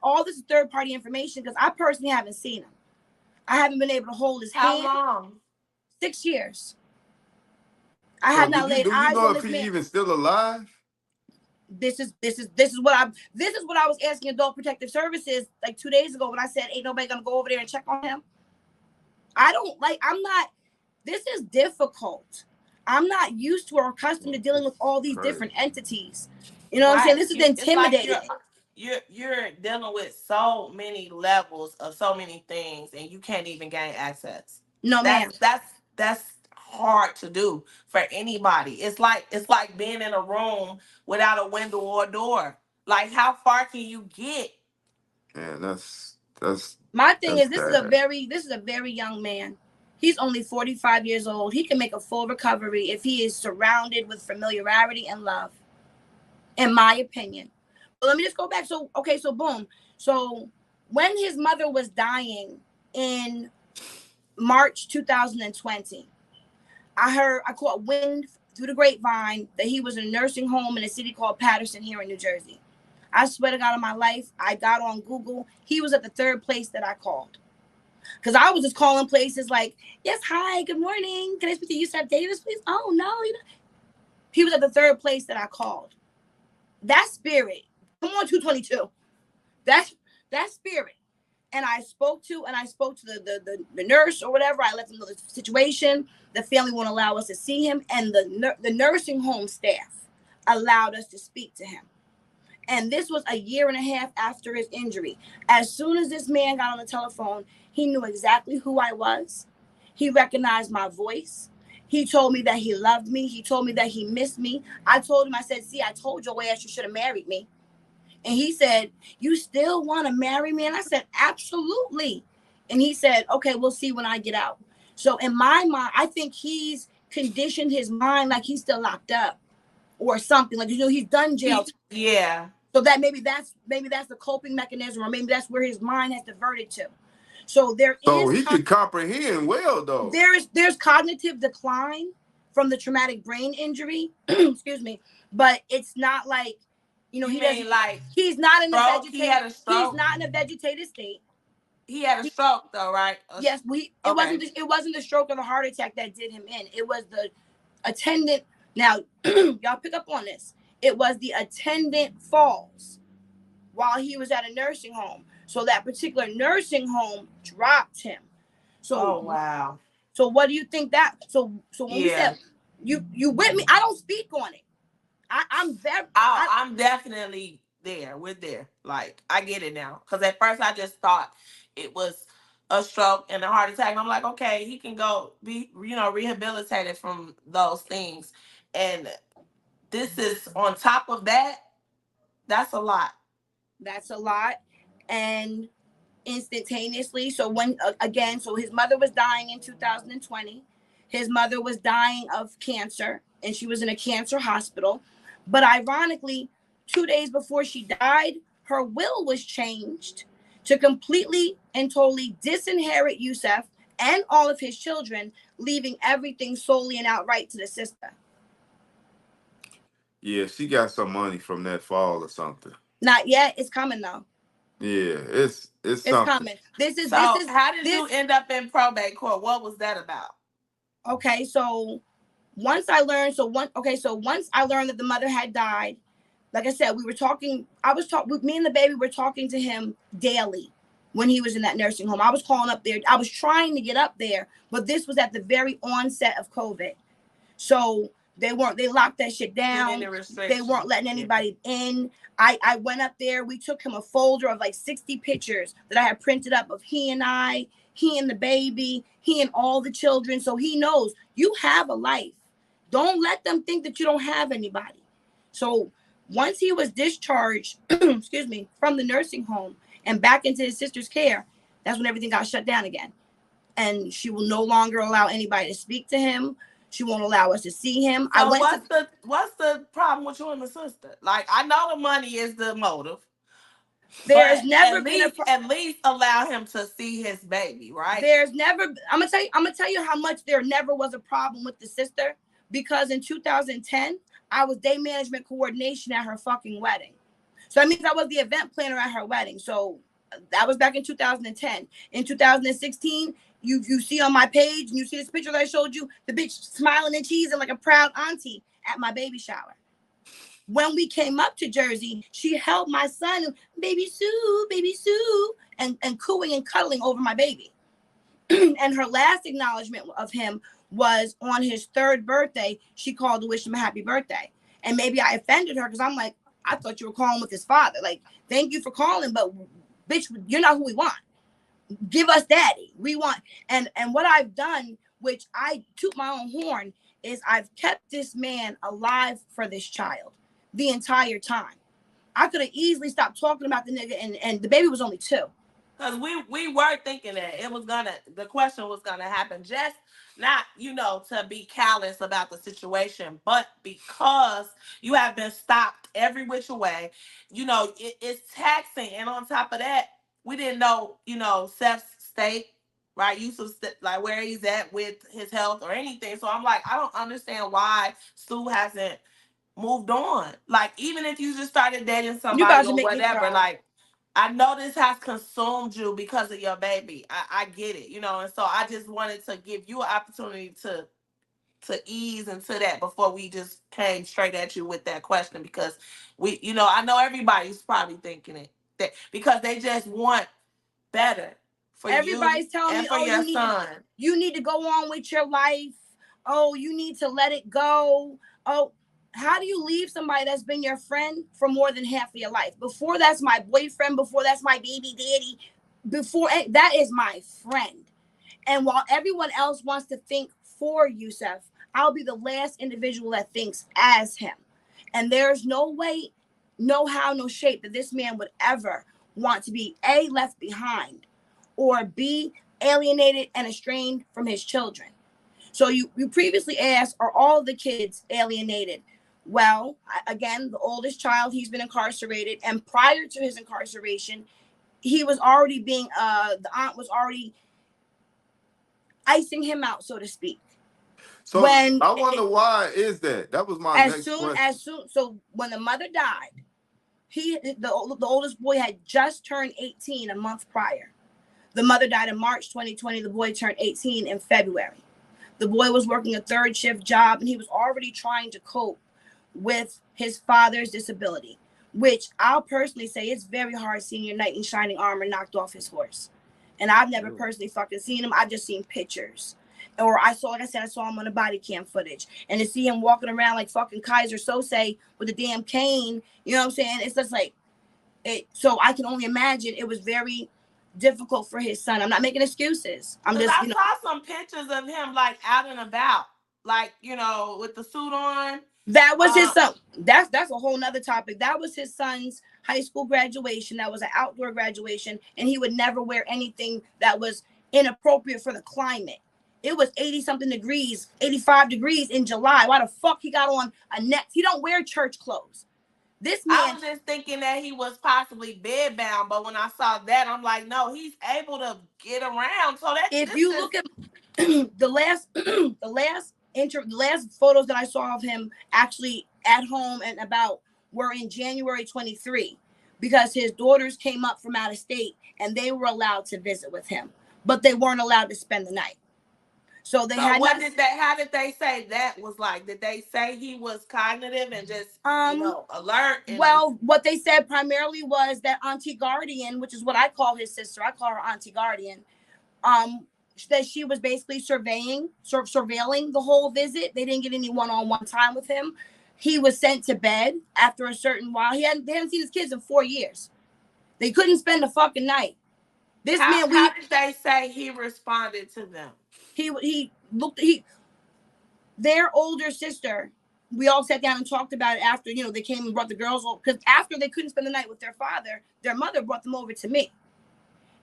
all this is third party information because I personally haven't seen him. I haven't been able to hold his How hand. long? 6 years. I So have not laid do you eyes know on if this he man. even still alive? This is what I was asking Adult Protective Services like 2 days ago when I said ain't nobody gonna go over there and check on him. I'm not, this is difficult. I'm not used to or accustomed to dealing with all these Crazy. different entities. You know what I'm saying? Right. This is It's like intimidating. you're dealing with so many levels of so many things, and you can't even gain access. No, ma'am. That's hard to do for anybody. It's like being in a room without a window or a door. Like, how far can you get? Man, My thing that's is bad. this is a very young man. He's only 45 years old. He can make a full recovery if he is surrounded with familiarity and love, in my opinion. But let me just go back. So, okay, so boom. So when his mother was dying in March 2020, I caught wind through the grapevine that he was in a nursing home in a city called Patterson here in New Jersey. I swear to God on my life, I got on Google. He was at the third place that I called. Because I was just calling places like, yes, hi, good morning. Can I speak to Yusef Davis, please? Oh, no. He was at the third place that I called. That spirit. Come on, 222. That spirit. And I spoke to the nurse or whatever. I let them know the situation. The family won't allow us to see him. And the nursing home staff allowed us to speak to him. And this was a year and a half after his injury. As soon as this man got on the telephone, he knew exactly who I was. He recognized my voice. He told me that he loved me. He told me that he missed me. I told him, I said, see, I told your ass you should have married me. And he said, you still want to marry me? And I said, absolutely. And he said, okay, we'll see when I get out. So in my mind, I think he's conditioned his mind like he's still locked up or something. Like, he's done jail. Yeah. So that maybe that's the coping mechanism, or maybe that's where his mind has diverted to. So So he can comprehend well, though. There's cognitive decline from the traumatic brain injury. Excuse me, but it's not like he doesn't like he's not in a vegetative. He had a stroke. He's not in a vegetative state. He had a stroke though, right? Yes, it wasn't the stroke or the heart attack that did him in. It was the attendant. Now y'all pick up on this. It was the attendant falls while he was at a nursing home. So that particular nursing home dropped him. So, oh wow. So what do you think that? So when we said you with me, I don't speak on it. I'm definitely there. We're there. Like, I get it now. Because at first I just thought it was a stroke and a heart attack. And I'm like, okay, he can go be rehabilitated from those things. And this is on top of that. That's a lot. That's a lot. And instantaneously. So so his mother was dying in 2020. His mother was dying of cancer, and she was in a cancer hospital. But ironically, 2 days before she died, her will was changed to completely and totally disinherit Yusef and all of his children, leaving everything solely and outright to the sister. Yeah, she got some money from that fall or something. Not yet. It's coming though. Yeah, it's something. Coming. How did you end up in probate court? What was that about? Okay, so once I learned that the mother had died, like I said, we were talking. Me and the baby were talking to him daily when he was in that nursing home. I was calling up there. I was trying to get up there, but this was at the very onset of COVID. So they locked that shit down. They weren't letting anybody in. I went up there. We took him a folder of like 60 pictures that I had printed up of he and the baby, he and all the children. So he knows you have a life. Don't let them think that you don't have anybody. So once he was discharged, excuse me, from the nursing home and back into his sister's care, that's when everything got shut down again. And she will no longer allow anybody to speak to him. She won't allow us to see him. So what's the problem with you and the sister? Like, I know the money is the motive, There's but never been a at least allow him to see his baby, right? There's never. I'm gonna tell you how much there never was a problem with the sister, because in 2010 I was day management coordination at her fucking wedding. So that means I was the event planner at her wedding. So that was back in 2010. In 2016, you see on my page, and you see this picture that I showed you, the bitch smiling and cheesing like a proud auntie at my baby shower. When we came up to Jersey, she held my son, baby Sue, and cooing and cuddling over my baby. And her last acknowledgement of him was on his 3rd birthday. She called to wish him a happy birthday. And maybe I offended her because I'm like, I thought you were calling with his father. Like, thank you for calling, but bitch, you're not who we want. Give us daddy. We want. And what I've done, which I toot my own horn, is I've kept this man alive for this child the entire time. I could have easily stopped talking about the nigga, and the baby was only 2. Because we were thinking that the question was gonna happen, just not, to be callous about the situation, but because you have been stopped every which way, it's taxing. And on top of that, we didn't know, Seth's state, right? Yusuf's, like, where he's at with his health or anything. So I'm like, I don't understand why Sue hasn't moved on. Like, even if you just started dating You somebody about to or make me whatever, cry. like, I know this has consumed you because of your baby. I get it, and so I just wanted to give you an opportunity to ease into that before we just came straight at you with that question, because I know everybody's probably thinking it, that because they just want better for you Everybody's telling and me, for oh, your son. you need to go on with your life. Oh, you need to let it go. Oh, how do you leave somebody that's been your friend for more than half of your life? Before that's my boyfriend, before that's my baby daddy, before that is my friend. And while everyone else wants to think for Yusuf, I'll be the last individual that thinks as him. And there's no way, no how, no shape that this man would ever want to be A, left behind, or B, alienated and estranged from his children. So you previously asked, are all the kids alienated? Well, again, the oldest child, he's been incarcerated. And prior to his incarceration, he was already being, the aunt was already icing him out, so to speak. So When I wonder why is that? That was my next question. so when the mother died, the oldest boy had just turned 18 a month prior. The mother died in March 2020. The boy turned 18 in February. The boy was working a 3rd shift job, and he was already trying to cope with his father's disability, which I'll personally say it's very hard seeing your knight in shining armor knocked off his horse. And I've never personally fucking seen him. I've just seen pictures. Or I saw him on the body cam footage. And to see him walking around like fucking Kaiser Sose with a damn cane, you know what I'm saying? It's just like, so I can only imagine it was very difficult for his son. I'm not making excuses. I'm just, I saw some pictures of him, like, out and about, like, with the suit on. That was his son. That's a whole nother topic. That was his son's high school graduation. That was an outdoor graduation, and he would never wear anything that was inappropriate for the climate. It was 80 something degrees, 85 degrees in July. Why the fuck he got on a net? He don't wear church clothes. This man, I was just thinking that he was possibly bedbound, but when I saw that, I'm like, no, he's able to get around. So that if you look at the last photos that I saw of him actually at home and about were in January 23, because his daughters came up from out of state and they were allowed to visit with him, but they weren't allowed to spend the night. So they had. How did they say that was like? Did they say he was cognitive and just alert? Well, what they said primarily was that Auntie Guardian, which is what I call his sister, I call her Auntie Guardian, that she was basically surveilling the whole visit. They didn't get any one-on-one time with him. He was sent to bed after a certain while. They hadn't seen his kids in 4 years. They couldn't spend a fucking night. How did they say he responded to them? Their older sister, we all sat down and talked about it after, they came and brought the girls over, because after they couldn't spend the night with their father, their mother brought them over to me.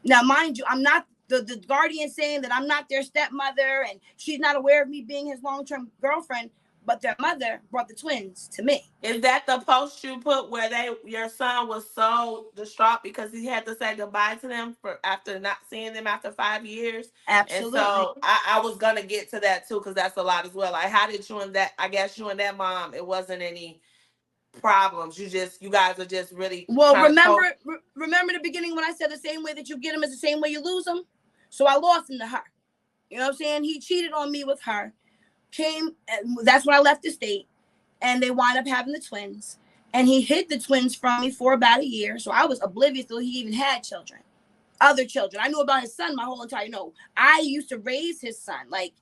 Now, mind you, I'm not the guardian saying that I'm not their stepmother and she's not aware of me being his long-term girlfriend, but their mother brought the twins to me. Is that the post you put where your son was so distraught because he had to say goodbye to them for after not seeing them after 5 years? Absolutely. And so I was gonna get to that too because that's a lot as well. Like, how did you and that? I guess you and that mom, it wasn't any problems. You guys are just really well. Remember the beginning when I said the same way that you get him is the same way you lose him. So I lost him to her. You know what I'm saying? He cheated on me with her. That's when I left the state, and they wind up having the twins. And he hid the twins from me for about a year, so I was oblivious till he even had children, other children. I knew about his son my whole entire. I used to raise his son. Like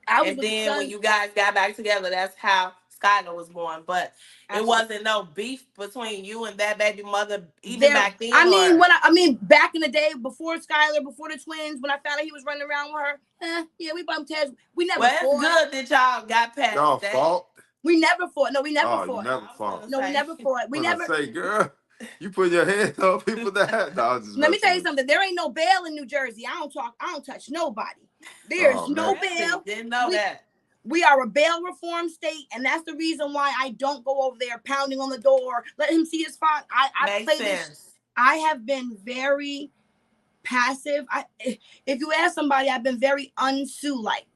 I was. And then when you guys got back together, that's how Skylar was born. But it wasn't no beef between you and that baby mother even back then. I mean, back in the day, before Skylar, before the twins, when I found out he was running around with her, yeah, we bumped heads. We never fought. Well, it's good that y'all got past Y'all that. fought? We never fought. No, we never fought. You never fought. No, we never fought. We never. Say, girl, you put your hands on people that. No, let me tell you something. There ain't no bail in New Jersey. I don't touch nobody. There's no bail. Didn't know that. We are a bail reform state, and that's the reason why I don't go over there pounding on the door, let him see his father. I play this. I have been very passive. If you ask somebody, I've been very unsue-like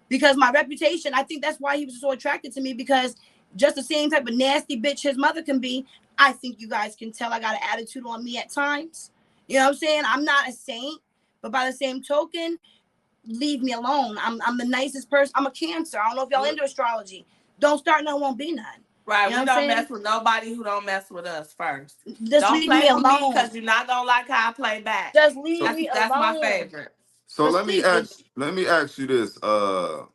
because my reputation, I think that's why he was so attracted to me, because just the same type of nasty bitch his mother can be, I think you guys can tell I got an attitude on me at times. You know what I'm saying? I'm not a saint, but by the same token, leave me alone. I'm the nicest person. I'm a Cancer. I don't know if y'all into astrology. Don't start none, won't be none. Right. You know we don't mess with nobody who don't mess with us first. Just don't leave me alone because you're not gonna like how I play back. Just leave me alone. That's my favorite. So let me ask you this. So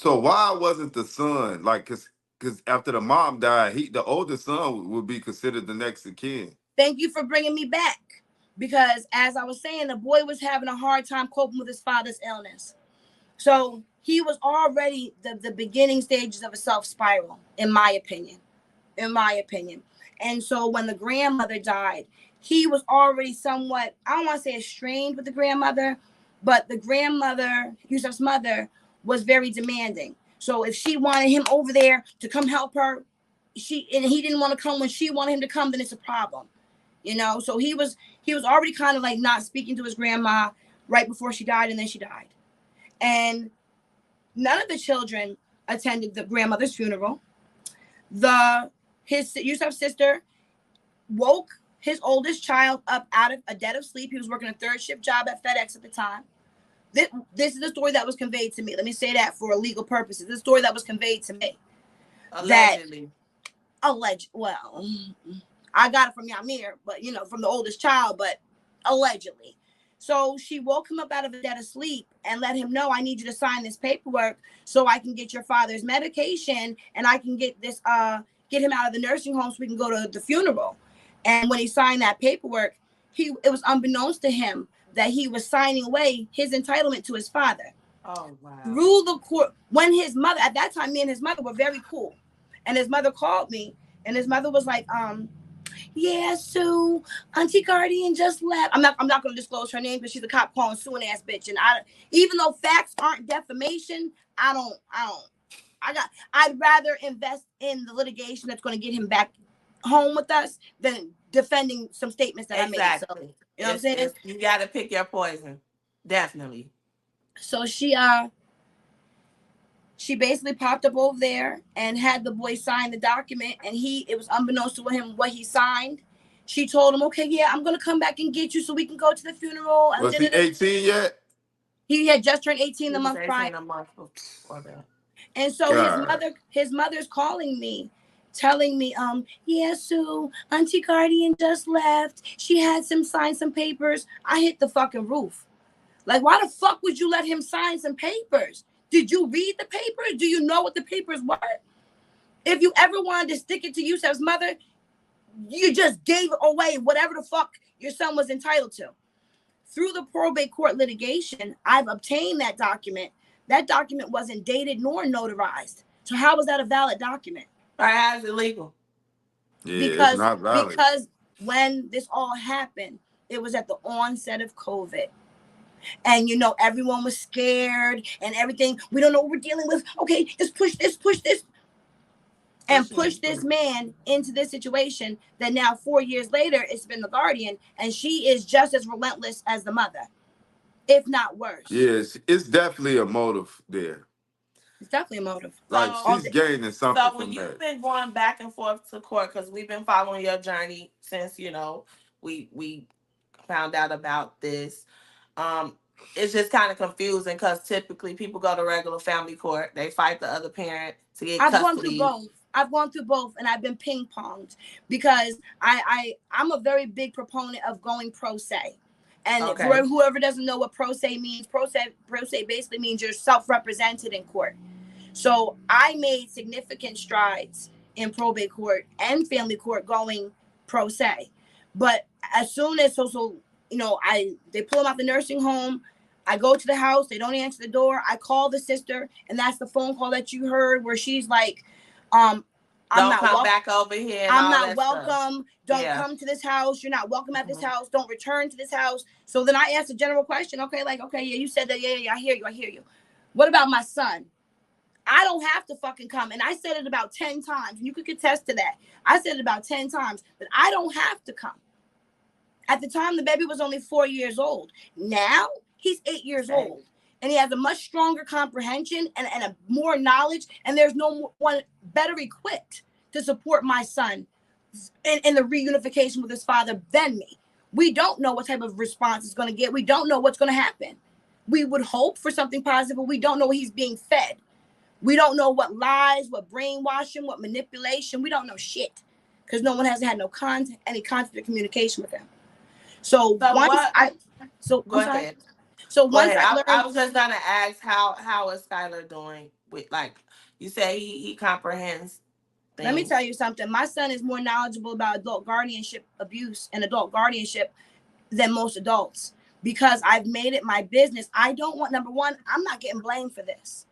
why wasn't the son like? Because after the mom died, the oldest son would be considered the next of kin. Thank you for bringing me back. Because as I was saying, the boy was having a hard time coping with his father's illness. So he was already the beginning stages of a self-spiral, in my opinion. And so when the grandmother died, he was already somewhat, I don't want to say estranged with the grandmother, but the grandmother, Yusuf's mother, was very demanding. So if she wanted him over there to come help her, and he didn't want to come when she wanted him to come, then it's a problem. So he was already kind of like not speaking to his grandma right before she died, and then she died. And none of the children attended the grandmother's funeral. Yusuf's sister woke his oldest child up out of a dead of sleep. He was working a third shift job at FedEx at the time. This is the story that was conveyed to me. Let me say that for legal purposes. The story that was conveyed to me. Allegedly. Well, I got it from Yamir, but from the oldest child, but allegedly. So she woke him up out of a dead of sleep and let him know, I need you to sign this paperwork so I can get your father's medication and I can get him out of the nursing home so we can go to the funeral. And when he signed that paperwork, it was unbeknownst to him that he was signing away his entitlement to his father. Oh, wow. Through the court, when his mother, at that time, me and his mother were very cool. And his mother called me and his mother was like, yeah, Sue, Auntie Guardian just left. I'm not going to disclose her name because she's a cop calling Sue an ass bitch. And even though facts aren't defamation, I'd rather invest in the litigation that's going to get him back home with us than defending some statements that I made. So, you know what I'm saying? You got to pick your poison. Definitely. So she basically popped up over there and had the boy sign the document, and it was unbeknownst to him what he signed. She told him, okay, yeah, I'm going to come back and get you so we can go to the funeral. Was he 18 yet? He had just turned 18 the month prior. And so his mother's calling me, telling me, yeah, Sue, Auntie Guardian just left. She had sign some papers. I hit the fucking roof. Like, why the fuck would you let him sign some papers? Did you read the papers? Do you know what the papers were? If you ever wanted to stick it to Yusuf's mother, you just gave away whatever the fuck your son was entitled to. Through the probate court litigation, I've obtained that document. That document wasn't dated nor notarized. So how was that a valid document? Or how is it legal? Yeah, it's not valid. Because when this all happened, it was at the onset of COVID. And everyone was scared and everything. We don't know what we're dealing with. Okay, just push this, and push this man into this situation that now 4 years later it's been the guardian, and she is just as relentless as the mother, if not worse. Yes, it's definitely a motive there. It's definitely a motive. Like So, she's gaining something when from you've that. been going back and forth to court, because we've been following your journey since we found out about this. Um, it's just kind of confusing because typically people go to regular family court, they fight the other parent to get I've gone through custody. both. I've gone through both, and I've been ping ponged because I'm a very big proponent of going pro se. And Okay. for whoever doesn't know what pro se means, pro se basically means you're self-represented in court. So I made significant strides in probate court and family court going pro se. But as soon as they pull them out the nursing home, I go to the house, they don't answer the door. I call the sister, and that's the phone call that you heard where she's like, I'm Don't not come back over here. And I'm all not that welcome. Stuff. Don't come to this house. You're not welcome at this house. Don't return to this house. So then I asked a general question. Okay, yeah, you said that. Yeah, I hear you. What about my son? I don't have to fucking come. And I said it about 10 times. And you could attest to that. I said it about 10 times that I don't have to come. At the time, the baby was only 4 years old. Now he's 8 years old. And he has a much stronger comprehension and a more knowledge. And there's no one better equipped to support my son in the reunification with his father than me. We don't know what type of response he's going to get. We don't know what's going to happen. We would hope for something positive, but we don't know what he's being fed. We don't know what lies, what brainwashing, what manipulation. We don't know shit because no one has had any contact or communication with him. So go ahead. So once I learned, I was just gonna ask how is Skylar doing with, like you say, he comprehends things. Let me tell you something. My son is more knowledgeable about adult guardianship abuse and adult guardianship than most adults because I've made it my business. I don't want, number one, I'm not getting blamed for this.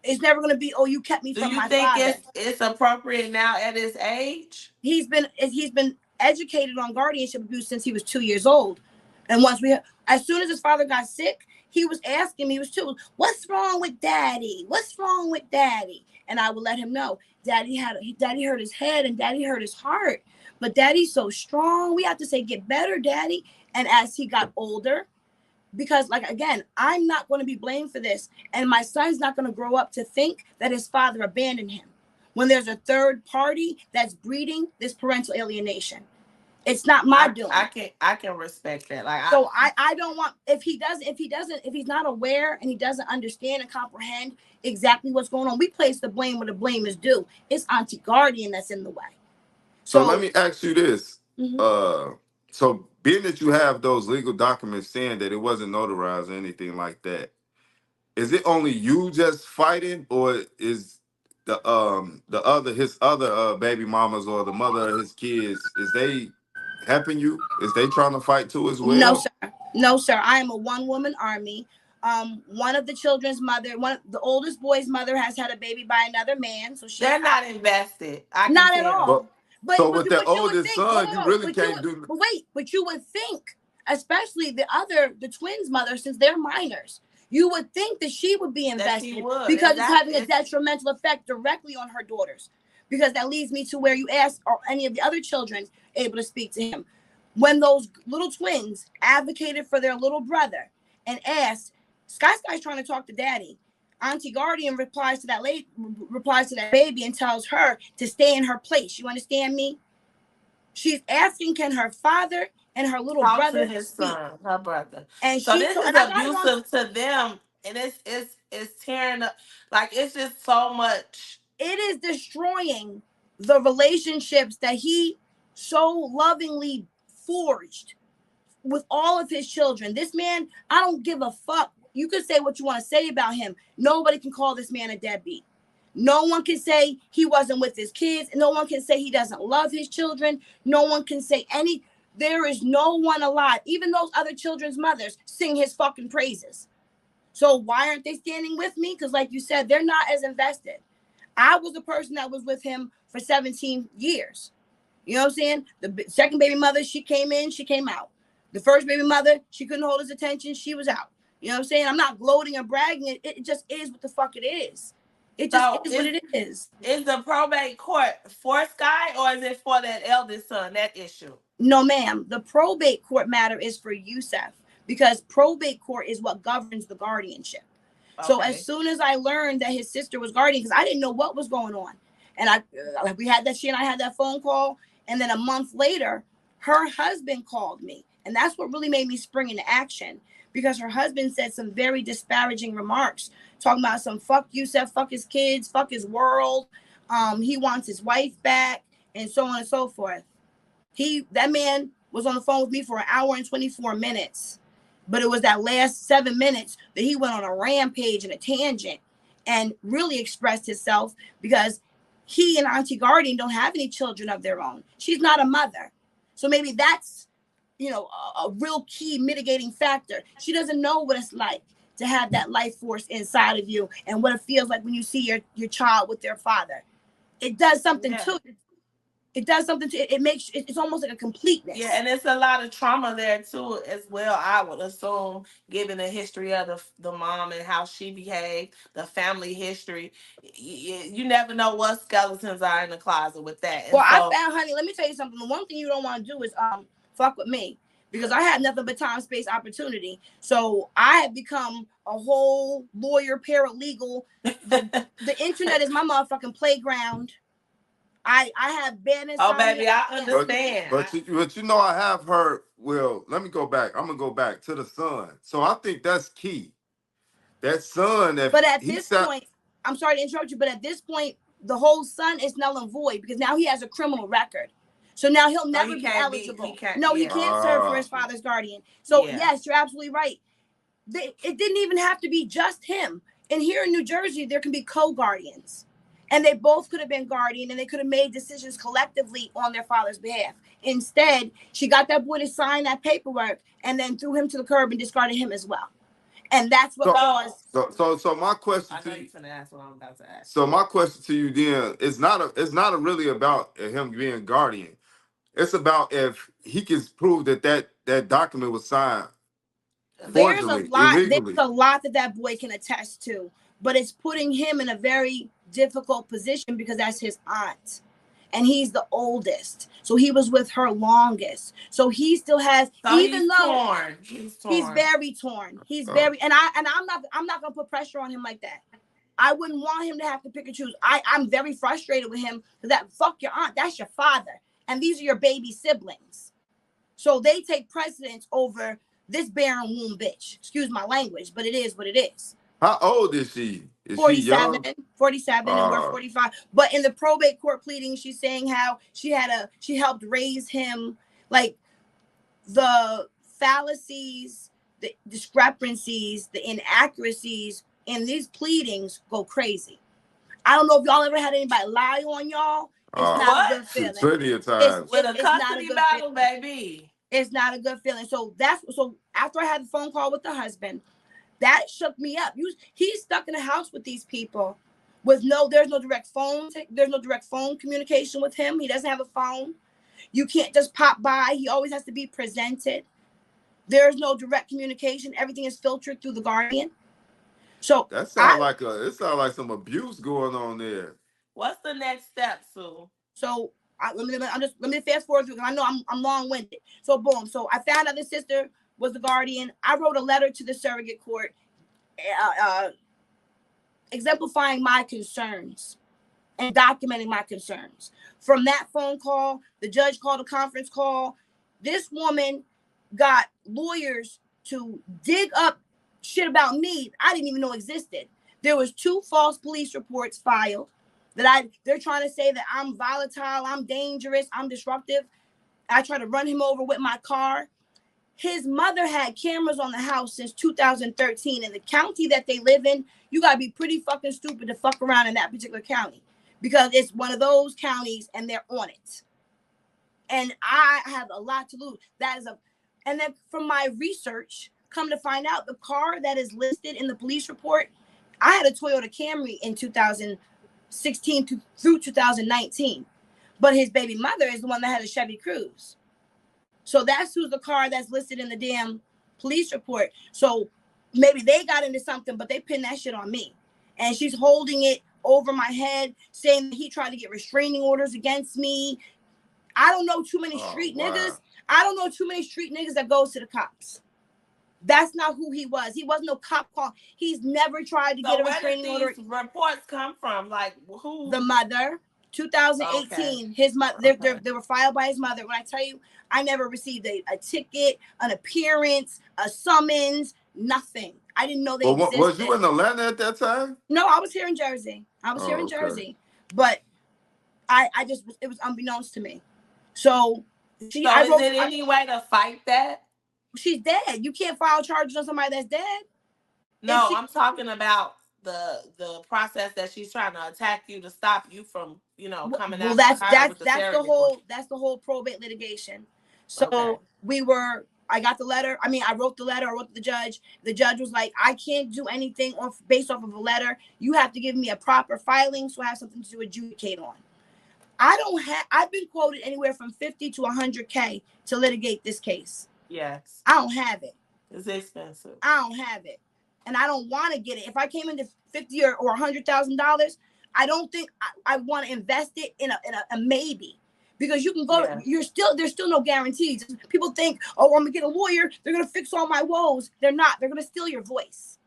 It's never going to be, oh, you kept me from my father. Do you think it's appropriate now at his age? He's been educated on guardianship abuse since he was 2 years old. And as soon as his father got sick, he was asking me, he was 2, what's wrong with daddy? What's wrong with daddy? And I would let him know, daddy hurt his head and daddy hurt his heart. But daddy's so strong. We have to say, get better, daddy. And as he got older, because, like, again, I'm not going to be blamed for this. And my son's not going to grow up to think that his father abandoned him when there's a third party that's breeding this parental alienation. It's not my doing. I can respect that. So I don't want, if he's not aware and he doesn't understand and comprehend exactly what's going on, we place the blame where the blame is due. It's Auntie Guardian that's in the way. So let me ask you this. Mm-hmm. So being that you have those legal documents saying that it wasn't notarized or anything like that, is it only you just fighting, or is his other baby mamas or the mother of his kids, is they helping you? Is they trying to fight too as well? No, sir. I am a one-woman army. One of the children's mother, the oldest boy's mother has had a baby by another man, so they're not invested. Not at all. But with the oldest son, you really can't do. But you would think, especially the twins' mother, since they're minors, you would think that she would be invested because it's having a detrimental effect directly on her daughters. Because that leads me to where you asked, are any of the other children able to speak to him? When those little twins advocated for their little brother and asked, Sky's trying to talk to daddy. Auntie Guardian replies to that baby and tells her to stay in her place. You understand me? She's asking, can her father and her little brother to his speak? son, her brother. And so this is abusive to them, and it's tearing up. Like, it's just so much. It is destroying the relationships that he so lovingly forged with all of his children. This man, I don't give a fuck. You can say what you want to say about him. Nobody can call this man a deadbeat. No one can say he wasn't with his kids. No one can say he doesn't love his children. No one can say there is no one alive. Even those other children's mothers sing his fucking praises. So why aren't they standing with me? Because like you said, they're not as invested. I was the person that was with him for 17 years. You know what I'm saying? The second baby mother, she came in, she came out. The first baby mother, she couldn't hold his attention. She was out. You know what I'm saying? I'm not gloating or bragging. It just is what the fuck it is. It just So is what it is. Is the probate court for Sky or is it for that eldest son, that issue? No, ma'am. The probate court matter is for Yusef because probate court is what governs the guardianship. Okay. So as soon as I learned that his sister was guardian, because I didn't know what was going on, and we had that, she and I had that phone call, and then a month later, her husband called me, and that's what really made me spring into action, because her husband said some very disparaging remarks, talking about some fuck Yusef, fuck his kids, fuck his world, he wants his wife back, and so on and so forth. That man was on the phone with me for 1 hour and 24 minutes. But it was that last 7 minutes that he went on a rampage and a tangent and really expressed himself, because he and Auntie Guardian don't have any children of their own. She's not a mother. So maybe that's, a real key mitigating factor. She doesn't know what it's like to have that life force inside of you and what it feels like when you see your child with their father. It does something to it. It does something to it. It makes it's almost like a completeness. Yeah, and it's a lot of trauma there too, as well. I would assume, given the history of the mom and how she behaved, the family history, you never know what skeletons are in the closet with that. And well, I found, honey, let me tell you something. The one thing you don't want to do is fuck with me, because I had nothing but time, space, opportunity. So I have become a whole lawyer, paralegal. The internet is my motherfucking playground. I have been inside. Oh, baby, I understand. But I have heard. Well, let me go back. I'm gonna go back to the son. So I think that's key. That son. But at this point, I'm sorry to interrupt you, but at this point, the whole son is null and void, because now he has a criminal record. So now he'll never be eligible. He can't serve for his father's guardian. So yes, you're absolutely right. It didn't even have to be just him. And here in New Jersey, there can be co-guardians. And they both could have been guardian, and they could have made decisions collectively on their father's behalf. Instead, she got that boy to sign that paperwork and then threw him to the curb and discarded him as well. And that's what caused. So my question to you. Ask what I'm about to ask. So my question to you then is not really about him being guardian. It's about if he can prove that document was signed. There's a lot that boy can attest to, but it's putting him in a very difficult position because that's his aunt, and he's the oldest, so he was with her longest, so he still has, even though he's very torn, very, and I'm not gonna put pressure on him like that. I wouldn't want him to have to pick and choose. I'm very frustrated with him, because that, fuck your aunt, that's your father, and these are your baby siblings, so they take precedence over this barren womb bitch. Excuse my language, but it is what it is. How old is she? Is 47, she 47, and we're 45. But in the probate court pleading, she's saying how she helped raise him. Like, the fallacies, the discrepancies, the inaccuracies in these pleadings go crazy. I don't know if y'all ever had anybody lie on y'all. It's not a good feeling. Plenty of times. With a custody battle, baby. It's not a good feeling. So after I had the phone call with the husband, that shook me up. He's stuck in a house with these people with there's no direct phone. There's no direct phone communication with him. He doesn't have a phone. You can't just pop by. He always has to be presented. There's no direct communication. Everything is filtered through the guardian. So that sounds like some abuse going on there. What's the next step, Sue? So let me fast forward through, because I know I'm long-winded. So boom. So I found out the sister was the guardian. I wrote a letter to the surrogate court, exemplifying my concerns and documenting my concerns. From that phone call, the judge called a conference call. This woman got lawyers to dig up shit about me I didn't even know existed. There was 2 false police reports filed they're trying to say that I'm volatile, I'm dangerous, I'm disruptive. I tried to run him over with my car. His mother had cameras on the house since 2013. In the county that they live in, you got to be pretty fucking stupid to fuck around in that particular county, because it's one of those counties and they're on it. And I have a lot to lose. And then from my research, come to find out, the car that is listed in the police report, I had a Toyota Camry in 2016 through 2019. But his baby mother is the one that had a Chevy Cruze. So that's who's the car that's listed in the damn police report. So maybe they got into something, but they pinned that shit on me. And she's holding it over my head, saying that he tried to get restraining orders against me. I don't know too many street niggas. I don't know too many street niggas that goes to the cops. That's not who he was. He wasn't no cop call. He's never tried to get a restraining order. Where did these reports come from? Like who? The mother, 2018. Okay. His mother. Okay. They were filed by his mother. When I tell you, I never received a ticket, an appearance, a summons, nothing. I didn't know they existed. Was you in Atlanta at that time? No, I was here in Jersey. Jersey. But I just, it was unbeknownst to me. So is there any way to fight that? She's dead. You can't file charges on somebody that's dead. No, I'm talking about the process that she's trying to attack you to stop you from, coming out. That's the whole probate litigation. So okay. I got the letter. I mean, I wrote the letter. I wrote to the judge. The judge was like, I can't do anything based off of a letter. You have to give me a proper filing so I have something to adjudicate on. I've been quoted anywhere from 50 to 100K to litigate this case. Yes. I don't have it. It's expensive. I don't have it. And I don't want to get it. If I came into $50,000 or $100,000, I don't think I want to invest it in a maybe. Because you can go, there's still no guarantees. People think, oh, I'm gonna get a lawyer, they're gonna fix all my woes. They're not. They're gonna steal your voice.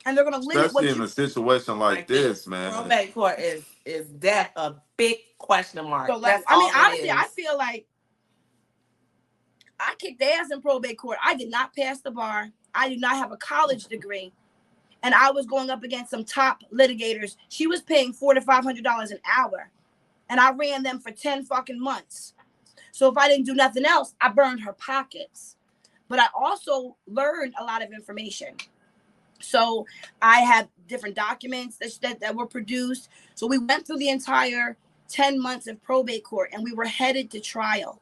And they're gonna limit especially in a situation like this, man. Probate court is that a big question mark. So honestly, I feel like I kicked ass in probate court. I did not pass the bar. I do not have a college degree. And I was going up against some top litigators. She was paying $400 to $500 an hour. And I ran them for 10 fucking months. So if I didn't do nothing else, I burned her pockets. But I also learned a lot of information. So I have different documents that were produced. So we went through the entire 10 months of probate court and we were headed to trial.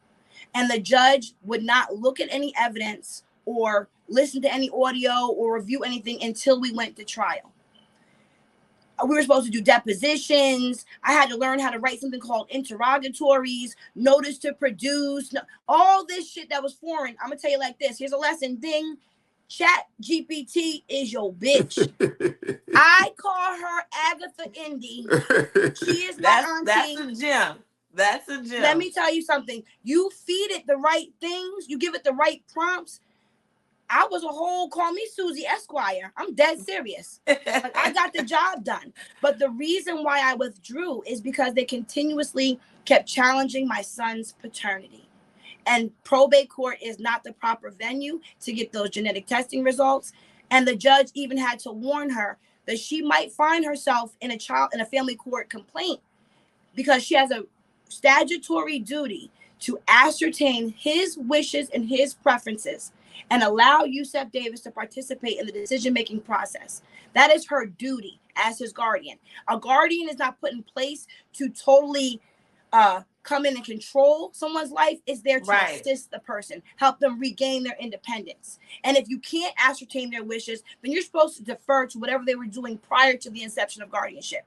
And the judge would not look at any evidence or listen to any audio or review anything until we went to trial. We were supposed to do depositions. I had to learn how to write something called interrogatories, notice to produce, all this shit that was foreign. I'm going to tell you like this. Here's a lesson. Ding. Chat GPT is your bitch. I call her Agatha Indy. She is my auntie. That's a gem. That's a gem. Let me tell you something. You feed it the right things. You give it the right prompts. I was a whole call me Susie Esquire. I'm dead serious. Like, I got the job done. But the reason why I withdrew is because they continuously kept challenging my son's paternity. And probate court is not the proper venue to get those genetic testing results. And the judge even had to warn her that she might find herself in a family court complaint because she has a statutory duty to ascertain his wishes and his preferences and allow Yusef Davis to participate in the decision-making process. That is her duty as his guardian. A guardian is not put in place to totally come in and control someone's life. It's there to assist the person, help them regain their independence. And if you can't ascertain their wishes, then you're supposed to defer to whatever they were doing prior to the inception of guardianship.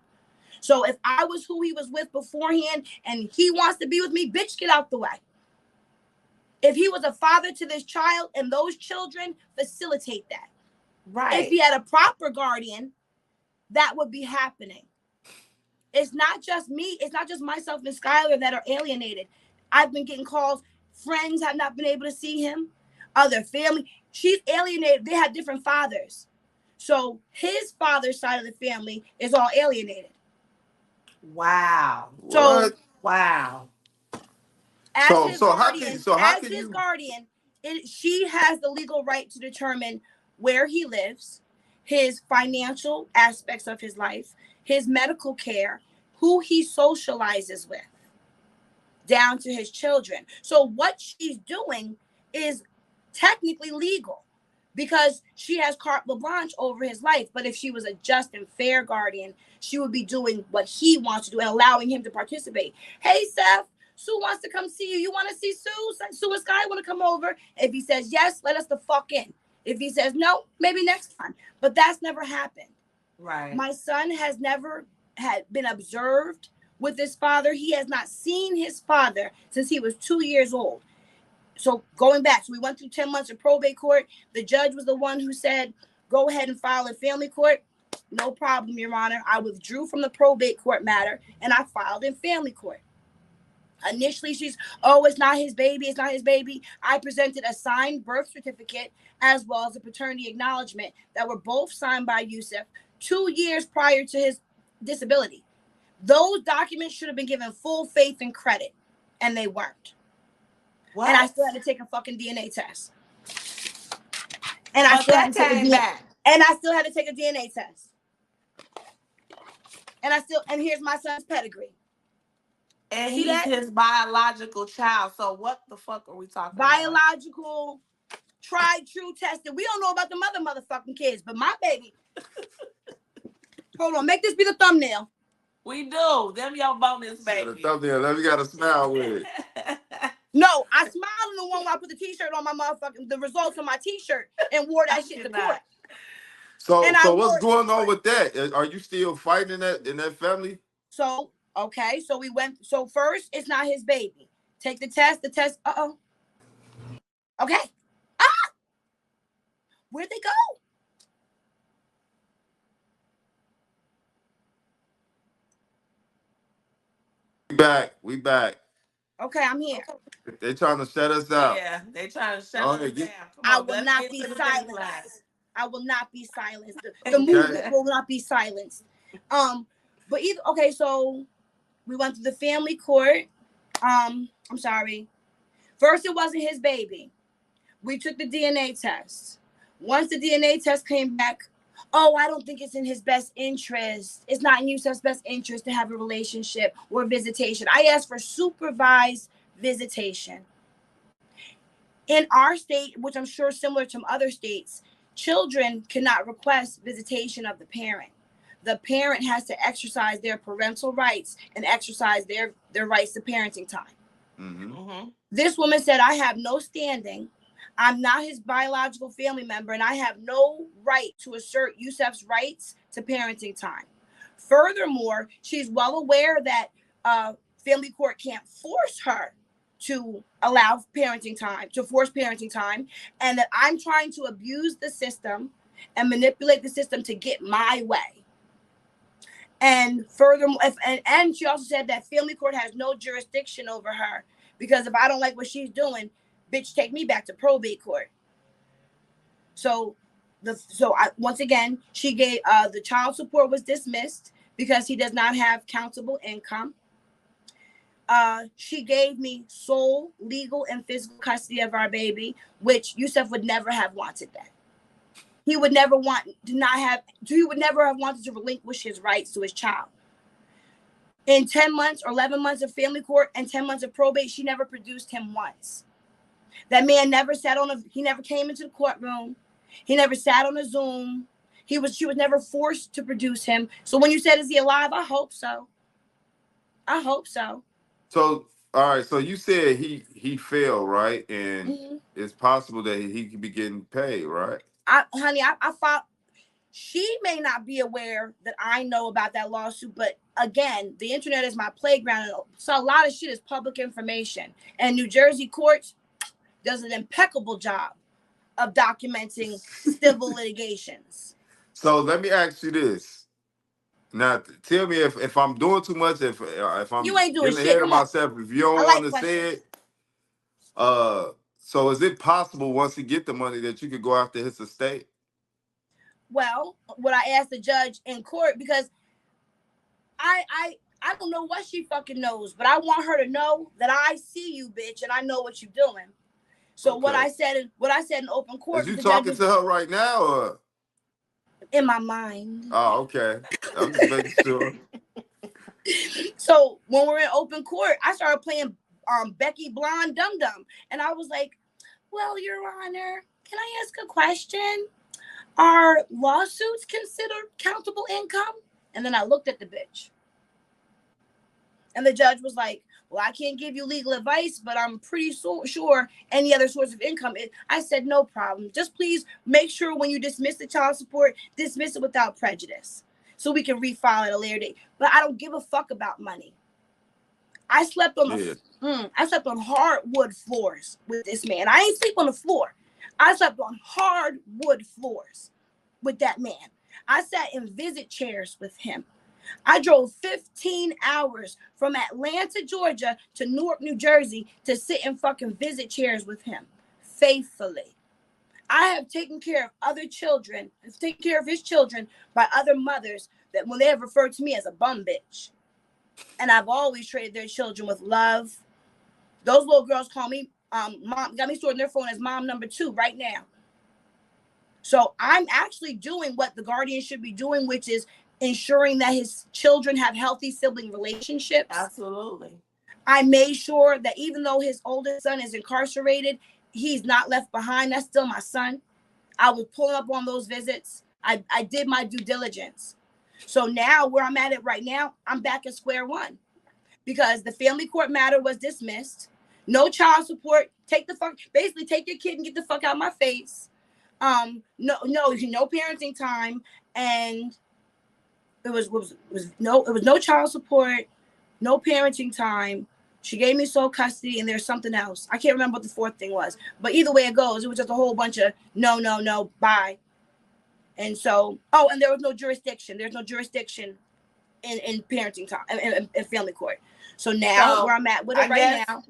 So if I was who he was with beforehand and he wants to be with me, bitch, get out the way. If he was a father to this child and those children, facilitate that. Right. If he had a proper guardian, that would be happening. It's not just me. It's not just myself and Skylar that are alienated. I've been getting calls. Friends have not been able to see him. Other family. She's alienated. They have different fathers. So his father's side of the family is all alienated. Wow. So, what? Wow. As his guardian, she has the legal right to determine where he lives, his financial aspects of his life, his medical care, who he socializes with, down to his children. So what she's doing is technically legal because she has carte blanche over his life. But if she was a just and fair guardian, she would be doing what he wants to do and allowing him to participate. Hey, Seth, Sue wants to come see you. You want to see Sue? Sue and Sky want to come over. If he says yes, let us the fuck in. If he says no, maybe next time. But that's never happened. Right. My son has never had been observed with his father. He has not seen his father since he was 2 years old. So going back, so we went through 10 months of probate court. The judge was the one who said, go ahead and file in family court. No problem, Your Honor. I withdrew from the probate court matter and I filed in family court. Initially, she's, oh, it's not his baby. It's not his baby. I presented a signed birth certificate as well as a paternity acknowledgement that were both signed by Yusuf 2 years prior to his disability. Those documents should have been given full faith and credit, and they weren't. What? And I still had to take a fucking DNA test. And I still had to take a DNA. And I still had to take a DNA test. And here's my son's pedigree. And he's his biological child. So what the fuck are we talking about? Biological, tried, true, tested. We don't know about the motherfucking kids, but my baby. Hold on, make this be the thumbnail. We do. Them your bonus baby. The thumbnail, let me got a smile with it. No, I smiled on the one where I put the t-shirt on my motherfucking, the results on my t-shirt and wore that shit to court. So what's going on with that? Are you still fighting in that family? So, okay, so we went, so first, it's not his baby. Take the test, uh-oh. Okay. Where'd they go? We back. Okay, I'm here. They trying to shut us out. Yeah, they trying to shut us down. I will not be silenced. I will not be silenced. The movement will not be silenced. But either, okay, so we went to the family court. I'm sorry. First, it wasn't his baby. We took the DNA test. Once the DNA test came back, oh, I don't think it's in his best interest. It's not in Yusuf's best interest to have a relationship or visitation. I asked for supervised visitation. In our state, which I'm sure similar to other states, children cannot request visitation of the parent. The parent has to exercise their parental rights and exercise their rights to parenting time. Mm-hmm. This woman said, I have no standing. I'm not his biological family member, and I have no right to assert Yusuf's rights to parenting time. Furthermore, she's well aware that family court can't force her to allow parenting time, to force parenting time, and that I'm trying to abuse the system and manipulate the system to get my way. And furthermore, and she also said that family court has no jurisdiction over her because if I don't like what she's doing, bitch, take me back to probate court. So once again, she gave the child support was dismissed because he does not have countable income. She gave me sole legal and physical custody of our baby, which Yusuf would never have wanted that. He would never have wanted to relinquish his rights to his child. In 10 months or 11 months of family court and 10 months of probate, she never produced him once. That man never he never came into the courtroom. He never sat on a Zoom. She was never forced to produce him. So when you said, is he alive? I hope so. I hope so. So, all right. So you said he failed, right? And it's possible that he could be getting paid, right? I thought she may not be aware that I know about that lawsuit, but again, the internet is my playground. So a lot of shit is public information. And New Jersey courts does an impeccable job of documenting civil litigations. So let me ask you this. Now, tell me if I'm doing too much, if I'm you ain't doing getting shit. ahead of myself, if you don't want to say it. So is it possible once he get the money that you could go after his estate? Well, what I asked the judge in court, because I don't know what she fucking knows, but I want her to know that I see you, bitch, and I know what you're doing. So okay. what I said in open court. Is you talking to her right now, or in my mind? Oh, okay. I'm just making sure. So when we're in open court, I started playing Becky Blonde Dum Dum, and I was like, "Well, Your Honor, can I ask a question? Are lawsuits considered countable income?" And then I looked at the bitch. And the judge was like, "Well, I can't give you legal advice, but I'm pretty sure any other source of income." I said, "No problem. Just please make sure when you dismiss the child support, dismiss it without prejudice so we can refile at a later date. But I don't give a fuck about money. I slept on Yeah. I slept on hardwood floors with this man. I ain't sleep on the floor. I slept on hardwood floors with that man. I sat in visit chairs with him. I drove 15 hours from Atlanta, Georgia to Newark, New Jersey to sit in fucking visit chairs with him faithfully. I have taken care of other children, I've taken care of his children by other mothers that when they have referred to me as a bum bitch. And I've always treated their children with love. Those little girls call me mom, got me stored in their phone as mom number 2 right now. So I'm actually doing what the guardian should be doing, which is ensuring that his children have healthy sibling relationships. Absolutely. I made sure that even though his oldest son is incarcerated, he's not left behind. That's still my son. I was pulling up on those visits. I did my due diligence. So now where I'm at it right now, I'm back at square one because the family court matter was dismissed. No child support. Basically take your kid and get the fuck out of my face. No parenting time, and it was no child support, no parenting time. She gave me sole custody, and there's something else. I can't remember what the fourth thing was, but either way it goes, it was just a whole bunch of no, bye. And so, and there was no jurisdiction. There's no jurisdiction in parenting time in family court. So now where I'm at with it right now.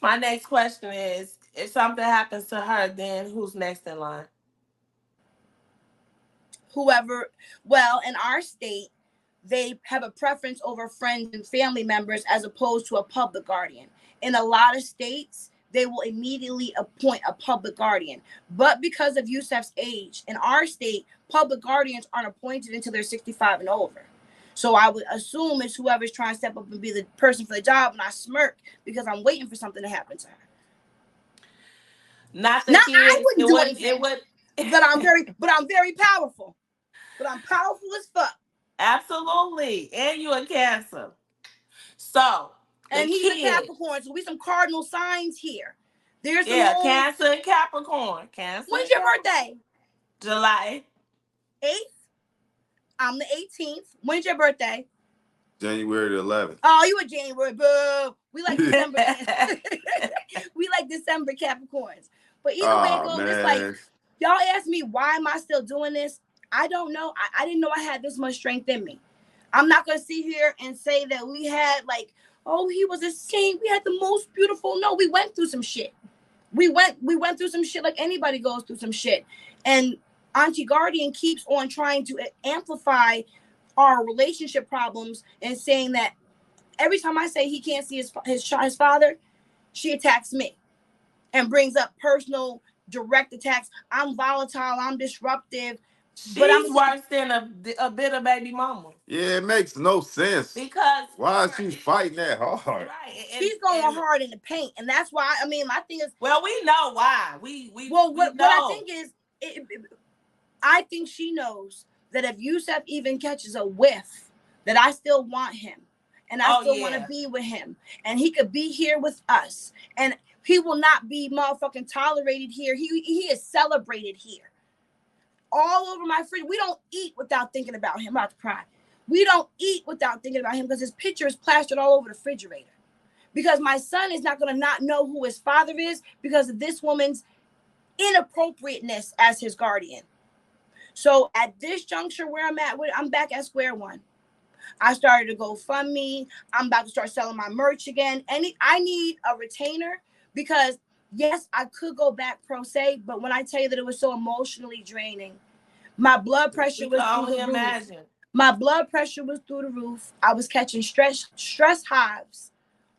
My next question is, if something happens to her, then who's next in line? Whoever, well, in our state, they have a preference over friends and family members as opposed to a public guardian. In a lot of states, they will immediately appoint a public guardian. But because of Yusef's age, in our state, public guardians aren't appointed until they're 65 and over. So I would assume it's whoever's trying to step up and be the person for the job, and I smirk because I'm waiting for something to happen to her. Not the kids. I wouldn't do anything. But I'm very powerful. But I'm powerful as fuck. Absolutely. And you a Cancer. So, and he's a Capricorn, so we some cardinal signs here. There's Cancer and Capricorn. When's your birthday? July 8th. I'm the 18th. When's your birthday? January the 11th. Oh, you a January, boo. We like December. We like December Capricorns. But either way it goes, it's like, y'all ask me, why am I still doing this? I don't know. I didn't know I had this much strength in me. I'm not going to sit here and say that we had like, oh, he was a saint. We had the most beautiful. No, we went through some shit. We went through some shit like anybody goes through some shit. And Auntie Guardian keeps on trying to amplify our relationship problems and saying that every time I say he can't see his father, she attacks me and brings up personal direct attacks. I'm volatile. I'm disruptive. But I'm worse than a bitter baby mama. Yeah, it makes no sense. Because why is she fighting that hard? Right. She's going hard in the paint, and that's why. I mean, my thing is. Well, we know why. What I think is, I think she knows that if Yusef even catches a whiff, that I still want him, and I still want to be with him, and he could be here with us, and he will not be motherfucking tolerated here. He is celebrated here. All over my fridge. We don't eat without thinking about him. I'm about to cry. We don't eat without thinking about him because his picture is plastered all over the refrigerator. Because my son is not going to not know who his father is because of this woman's inappropriateness as his guardian. So at this juncture where I'm at, I'm back at square one. I started to GoFundMe. I'm about to start selling my merch again. And I need a retainer because yes, I could go back pro se, but when I tell you that it was so emotionally draining, my blood pressure was through the roof. My blood pressure was through the roof. I was catching stress hives,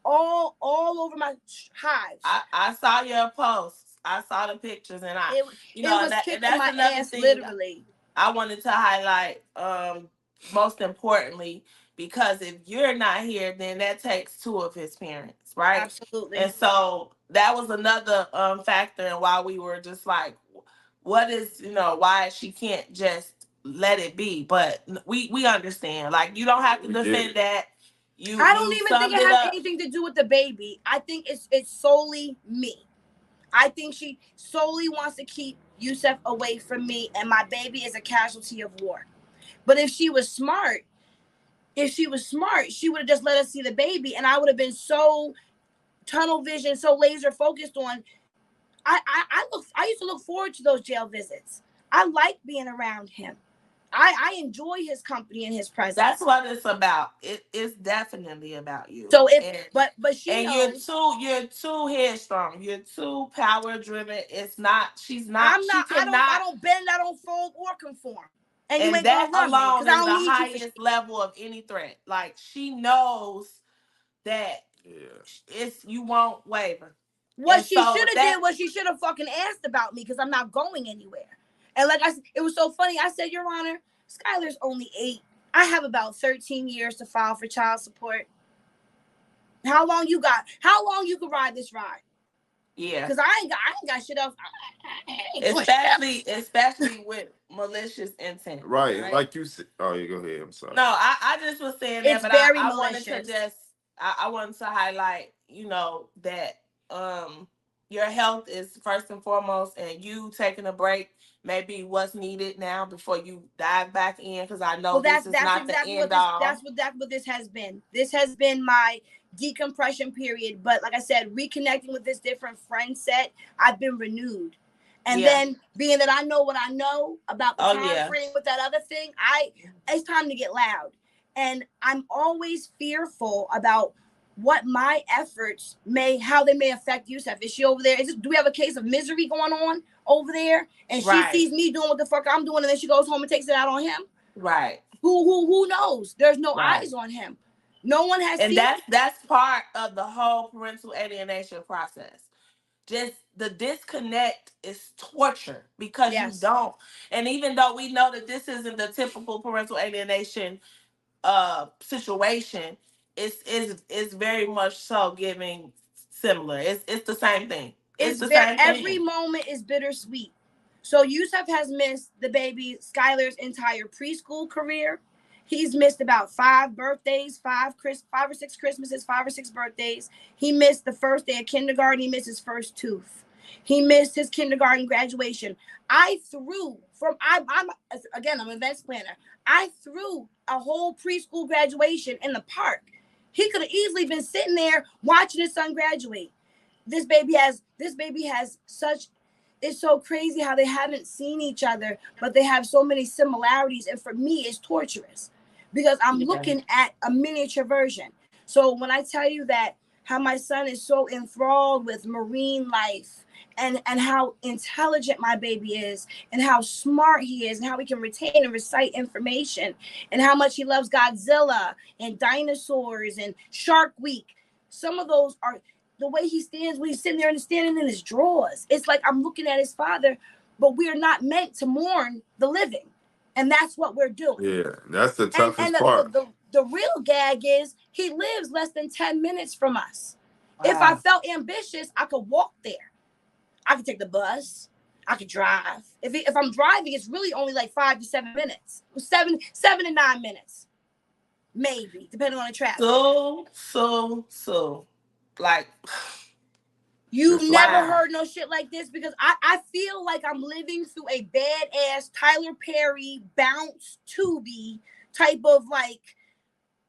all over my hives. I saw your posts. I saw the pictures, and it was kicking my ass literally. I wanted to highlight, most importantly, because if you're not here, then that takes 2 of his parents, right? Absolutely. And so that was another factor in why we were just like, what is, why she can't just let it be. But we understand. Like, you don't have to defend that. I don't even think it has anything to do with the baby. I think it's solely me. I think she solely wants to keep Yusef away from me, and my baby is a casualty of war. But if she was smart, If she was smart, she would have just let us see the baby, and I would have been so tunnel vision, so laser focused on. I used to look forward to those jail visits. I like being around him. I enjoy his company and his presence. That's what it's about. It's definitely about you. So if and, but she and knows you're too headstrong. You're too power driven. It's not. She's not. I'm She not. cannot. I don't bend. I don't fold or conform. And you And ain't gonna that run me because alone I is don't the need you for shit. highest level of any threat. Like she knows that it's you won't waver. What And she so should with have that, did was she should have fucking asked about me because I'm not going anywhere. And like I said, it was so funny. I said, Your Honor, Skylar's only 8. I have about 13 years to file for child support. How long you got? How long you could ride this ride? yeah, Because I ain't got shit else. especially with malicious intent. Right. Like you said. Oh, you go ahead. I'm sorry. No, I just was saying that, It's but very I wanted to malicious. just I wanted to highlight, that your health is first and foremost, and you taking a break maybe what's needed now before you dive back in, because I know Well, this is not the exactly end what this all. that's what this has been. This has been my decompression period. But like I said, reconnecting with this different friend set, I've been renewed. And Yeah. then being that I know what I know about the Oh, time yeah. frame with that other thing, it's time to get loud. And I'm always fearful about what my efforts how they may affect Yusef. Is she over there? Do we have a case of misery going on over there? And she Right. sees me doing what the fuck I'm doing, and then she goes home and takes it out on him. Right. Who knows? There's no Right. eyes on him. No one has And seen. that's part of the whole parental alienation process. Just the disconnect is torture because you Yes. don't. And even though we know that this isn't the typical parental alienation situation, it's very much so giving similar. It's the same thing. It's the same Every thing. moment is bittersweet. So Yusuf has missed the baby Skylar's entire preschool career. He's missed about 5 birthdays, 5 or 6 Christmases, 5 or 6 birthdays. He missed the first day of kindergarten. He missed his first tooth. He missed his kindergarten graduation. I'm an events planner. I threw a whole preschool graduation in the park. He could have easily been sitting there watching his son graduate. This baby has such, it's so crazy how they haven't seen each other, but they have so many similarities. And for me, it's torturous because I'm looking at a miniature version. So when I tell you that how my son is so enthralled with marine life and how intelligent my baby is and how smart he is and how he can retain and recite information and how much he loves Godzilla and dinosaurs and Shark Week, some of those are the way he stands when he's sitting there and standing in his drawers. It's like I'm looking at his father, but we're not meant to mourn the living. And that's what we're doing. Yeah, that's the And toughest part. the real gag is he lives less than 10 minutes from us. Wow. If I felt ambitious, I could walk there. I could take the bus. I could drive. If I'm driving, it's really only like 5 to 7 minutes. 7 to 9 minutes. Maybe, depending on the traffic. So. Like, you've never heard no shit like this because I feel like I'm living through a badass Tyler Perry bounce Tubi type of like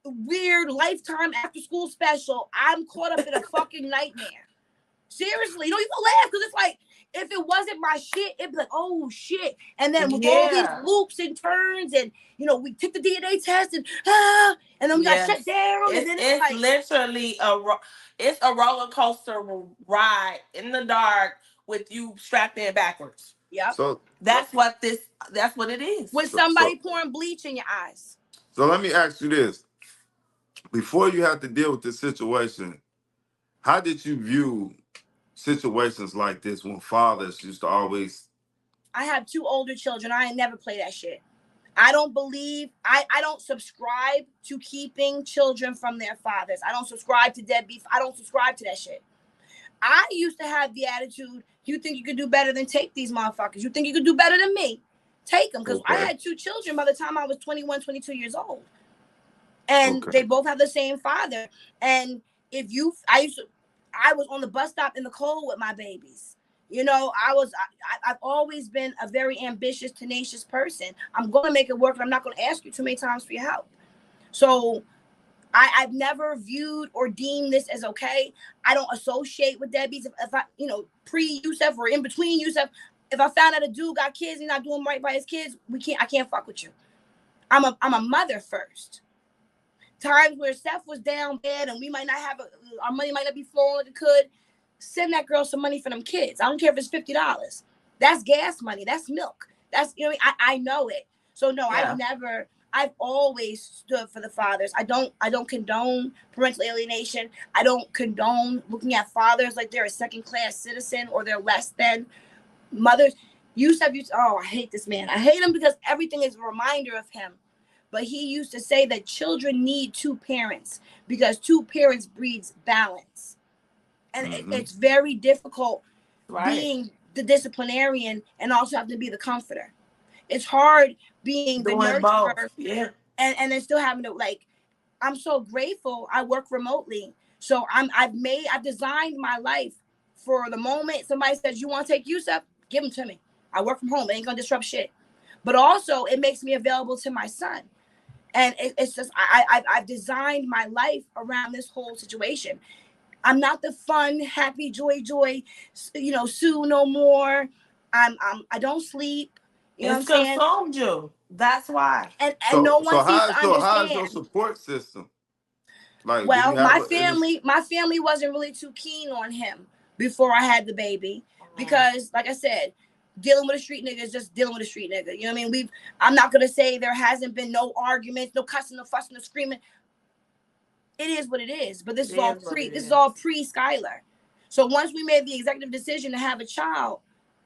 weird Lifetime after school special. I'm caught up in a fucking nightmare. Seriously, you can laugh because it's like if it wasn't my shit, it'd be like, oh shit. And then with all these loops and turns and we took the DNA test and then we got shut down. And then it's like literally a roller coaster ride in the dark with you strapped in backwards. Yeah. So that's what it is. With somebody pouring bleach in your eyes. So let me ask you this. Before you have to deal with this situation, how did you view situations like this when fathers used to always... I have 2 older children. I ain't never play that shit. I don't believe, I don't subscribe to keeping children from their fathers. I don't subscribe to deadbeat. I don't subscribe to that shit. I used to have the attitude, you think you could do better than take these motherfuckers. You think you could do better than me. Take them. Because I had 2 children by the time I was 21, 22 years old. And they both have the same father. And I was on the bus stop in the cold with my babies. I've always been a very ambitious, tenacious person. I'm going to make it work, and I'm not going to ask you too many times for your help. So I've never viewed or deemed this as okay. I don't associate with deadbeats. If I, pre-Yusef or in between Yusef, if I found out a dude got kids and he's not doing right by his kids, I can't fuck with you. I'm a mother first. Times where Steph was down bad and we might not have our money might not be flowing like it could. Send that girl some money for them kids. I don't care if it's $50. That's gas money. That's milk. That's I know it. So no, Yeah. I've always stood for the fathers. I don't condone parental alienation. I don't condone looking at fathers like they're a second-class citizen or they're less than mothers. I hate this man. I hate him because everything is a reminder of him. But he used to say that children need two parents because two parents breeds balance. And it's very difficult being the disciplinarian and also having to be the comforter. It's hard being the nurturer and then still having to I'm so grateful I work remotely. So I've designed my life for the moment somebody says you want to take Yusuf, give them to me. I work from home. It ain't gonna disrupt shit. But also it makes me available to my son. And it's just I've designed my life around this whole situation. I'm not the fun, happy, joy, Sue no more. I don't sleep. You know what I'm saying? It's consumed you. That's why. And no one seems to understand. How's your support system? Like, well, my family wasn't really too keen on him before I had the baby because, like I said, dealing with a street nigga is just dealing with a street nigga. You know what I mean? I'm not gonna say there hasn't been no arguments, no cussing, no fussing, no screaming. It is what it is. But this is all pre Skylar. So once we made the executive decision to have a child,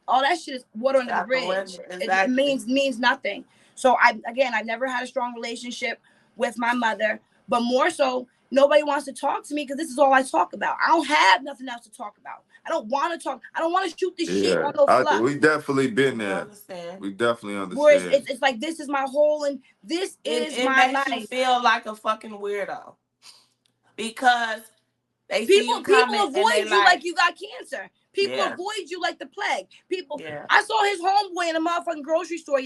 all that shit is water under the bridge. It means nothing. So I've never had a strong relationship with my mother, but more so, nobody wants to talk to me because this is all I talk about. I don't have nothing else to talk about. I don't want to talk. I don't want to shoot this shit on no fluff. We definitely been there. We definitely understand. Whereas it's like this is my whole and this is my life. It makes you feel like a fucking weirdo because people avoid you like you got cancer. People avoid you like the plague. I saw his homeboy in a motherfucking grocery store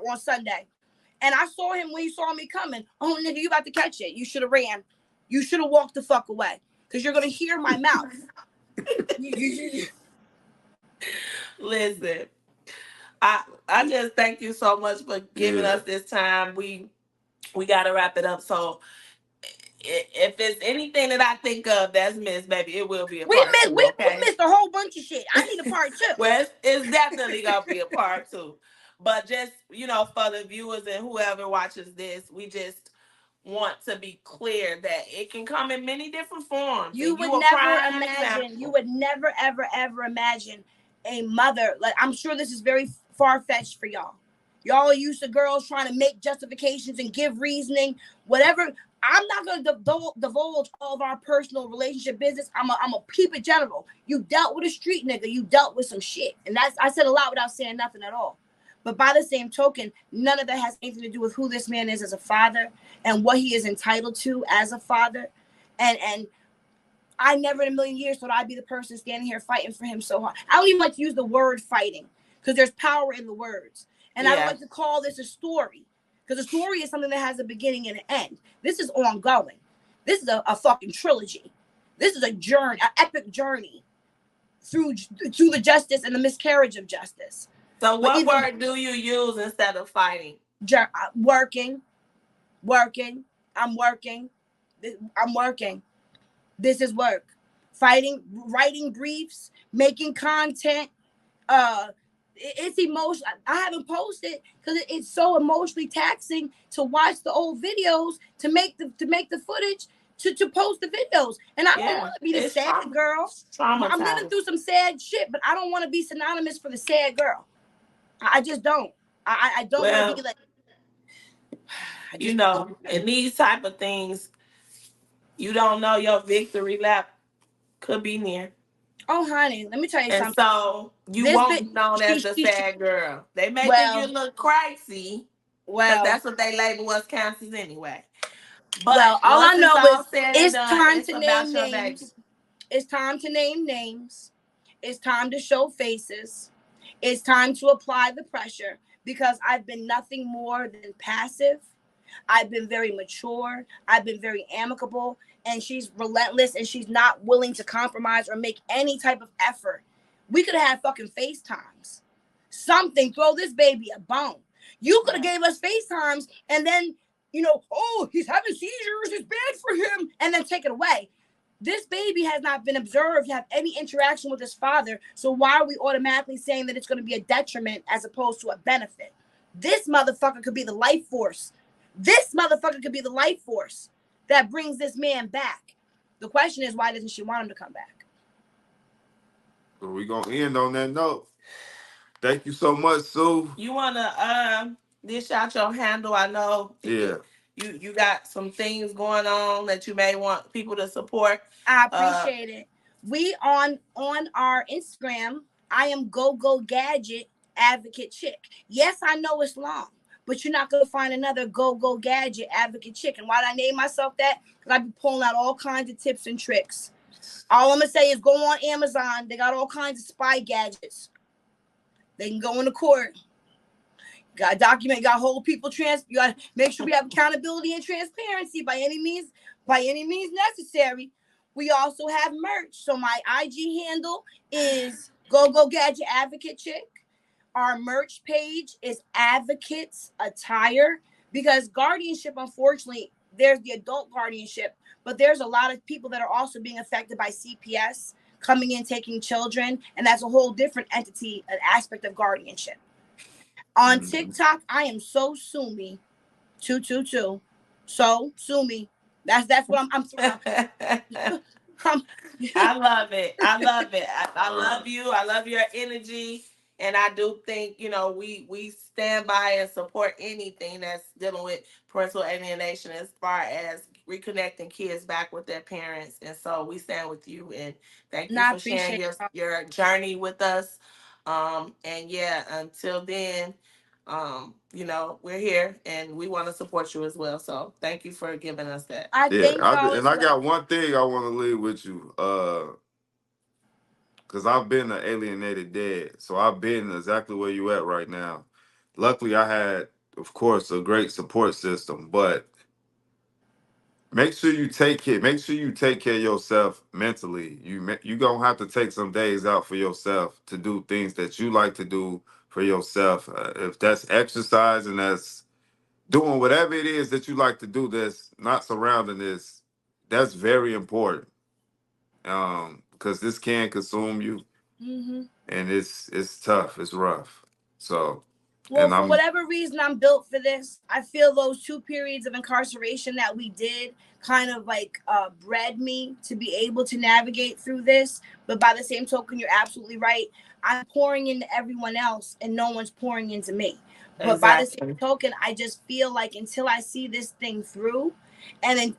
on Sunday, and I saw him when he saw me coming. Oh nigga, you about to catch it? You should have ran. You should have walked the fuck away because you're gonna hear my mouth. Listen, I just thank you so much for giving us this time. We gotta wrap it up. So if it's anything that I think of that's missed, baby, it will be a part two. We missed a whole bunch of shit. I need a part two. Well, it's definitely gonna be a part two. But just for the viewers and whoever watches this, we just want to be clear that it can come in many different forms. You would never ever imagine a mother, like, I'm sure this is very far-fetched for y'all. Y'all are used to girls trying to make justifications and give reasoning, whatever. I'm not going to divulge all of our personal relationship business. I'm a keep it general. You dealt with a street nigga. You dealt with some shit. And I said a lot without saying nothing at all. But by the same token, none of that has anything to do with who this man is as a father and what he is entitled to as a father. And I never in a million years thought I'd be the person standing here fighting for him so hard. I don't even like to use the word fighting because there's power in the words. And I don't like to call this a story because a story is something that has a beginning and an end. This is ongoing. This is a fucking trilogy. This is a journey, an epic journey through the justice and the miscarriage of justice. So what word do you use instead of fighting? Working. I'm working. This is work. Fighting, writing briefs, making content. It's emotional. I haven't posted because it's so emotionally taxing to watch the old videos, to make the footage, to post the videos. And I don't want to be the sad girl. I'm living through some sad shit, but I don't want to be synonymous for the sad girl. I just don't. I don't want to be like. In these type of things, you don't know your victory lap could be near. Oh, honey, let me tell you something. So you won't be known as the sad girl. They may think you look crazy. Well, that's what they label us cancers anyway. But all I know is it's time to name names. It's time to name names. It's time to show faces. It's time to apply the pressure because I've been nothing more than passive. I've been very mature. I've been very amicable. And she's relentless and she's not willing to compromise or make any type of effort. We could have had fucking FaceTimes. Something, throw this baby a bone. You could have gave us FaceTimes and then, oh, he's having seizures, it's bad for him, and then take it away. This baby has not been observed to have any interaction with his father. So why are we automatically saying that it's going to be a detriment as opposed to a benefit? This motherfucker could be the life force. This motherfucker could be the life force that brings this man back. The question is, why doesn't she want him to come back? So we're going to end on that note. Thank you so much, Sue. You want to dish out your handle? I know. Yeah. You got some things going on that you may want people to support. I appreciate it. We on our Instagram, I am Go Gadget Advocate Chick. Yes, I know it's long, but you're not gonna find another Go Gadget Advocate Chick. And why did I name myself that? Because I be pulling out all kinds of tips and tricks. All I'm gonna say is go on Amazon. They got all kinds of spy gadgets. They can go into court. You gotta document, you gotta hold people you gotta make sure we have accountability and transparency by any means necessary. We also have merch. So my IG handle is Go Gadget Advocate Chick. Our merch page is Advocates Attire, because guardianship, unfortunately, there's the adult guardianship, but there's a lot of people that are also being affected by CPS coming in, taking children, and that's a whole different entity, an aspect of guardianship. On TikTok, I am so Sumi 222. So Sumi. That's what I'm I love it. I love it. I love you. I love your energy. And I do think, we stand by and support anything that's dealing with parental alienation as far as reconnecting kids back with their parents. And so we stand with you, and thank you for sharing your journey with us. And yeah, until then, we're here and we want to support you as well. So thank you for giving us that. I got one thing I want to leave with you. Because I've been an alienated dad. So I've been exactly where you at right now. Luckily, I had, of course, a great support system, but make sure you take care. Make sure you take care of yourself mentally. You gonna have to take some days out for yourself to do things that you like to do for yourself. If that's exercise and that's doing whatever it is that you like to do that's not surrounding this, that's very important. Because this can consume you, and it's tough, it's rough. So, well, for whatever reason, I'm built for this. I feel those 2 periods of incarceration that we did kind of like bred me to be able to navigate through this. But by the same token, you're absolutely right. I'm pouring into everyone else, and no one's pouring into me. But by the same token, I just feel like until I see this thing through, and then,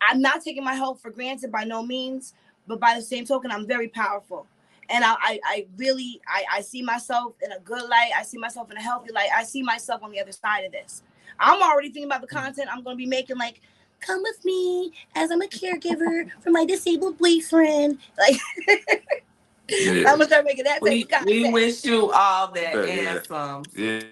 I'm not taking my health for granted by no means, but by the same token, I'm very powerful. And I really see myself in a good light. I see myself in a healthy light. I see myself on the other side of this. I'm already thinking about the content I'm going to be making, like, come with me as I'm a caregiver for my disabled boyfriend. Like, I'm going to start making that type of content. We wish you all that and some. Yeah.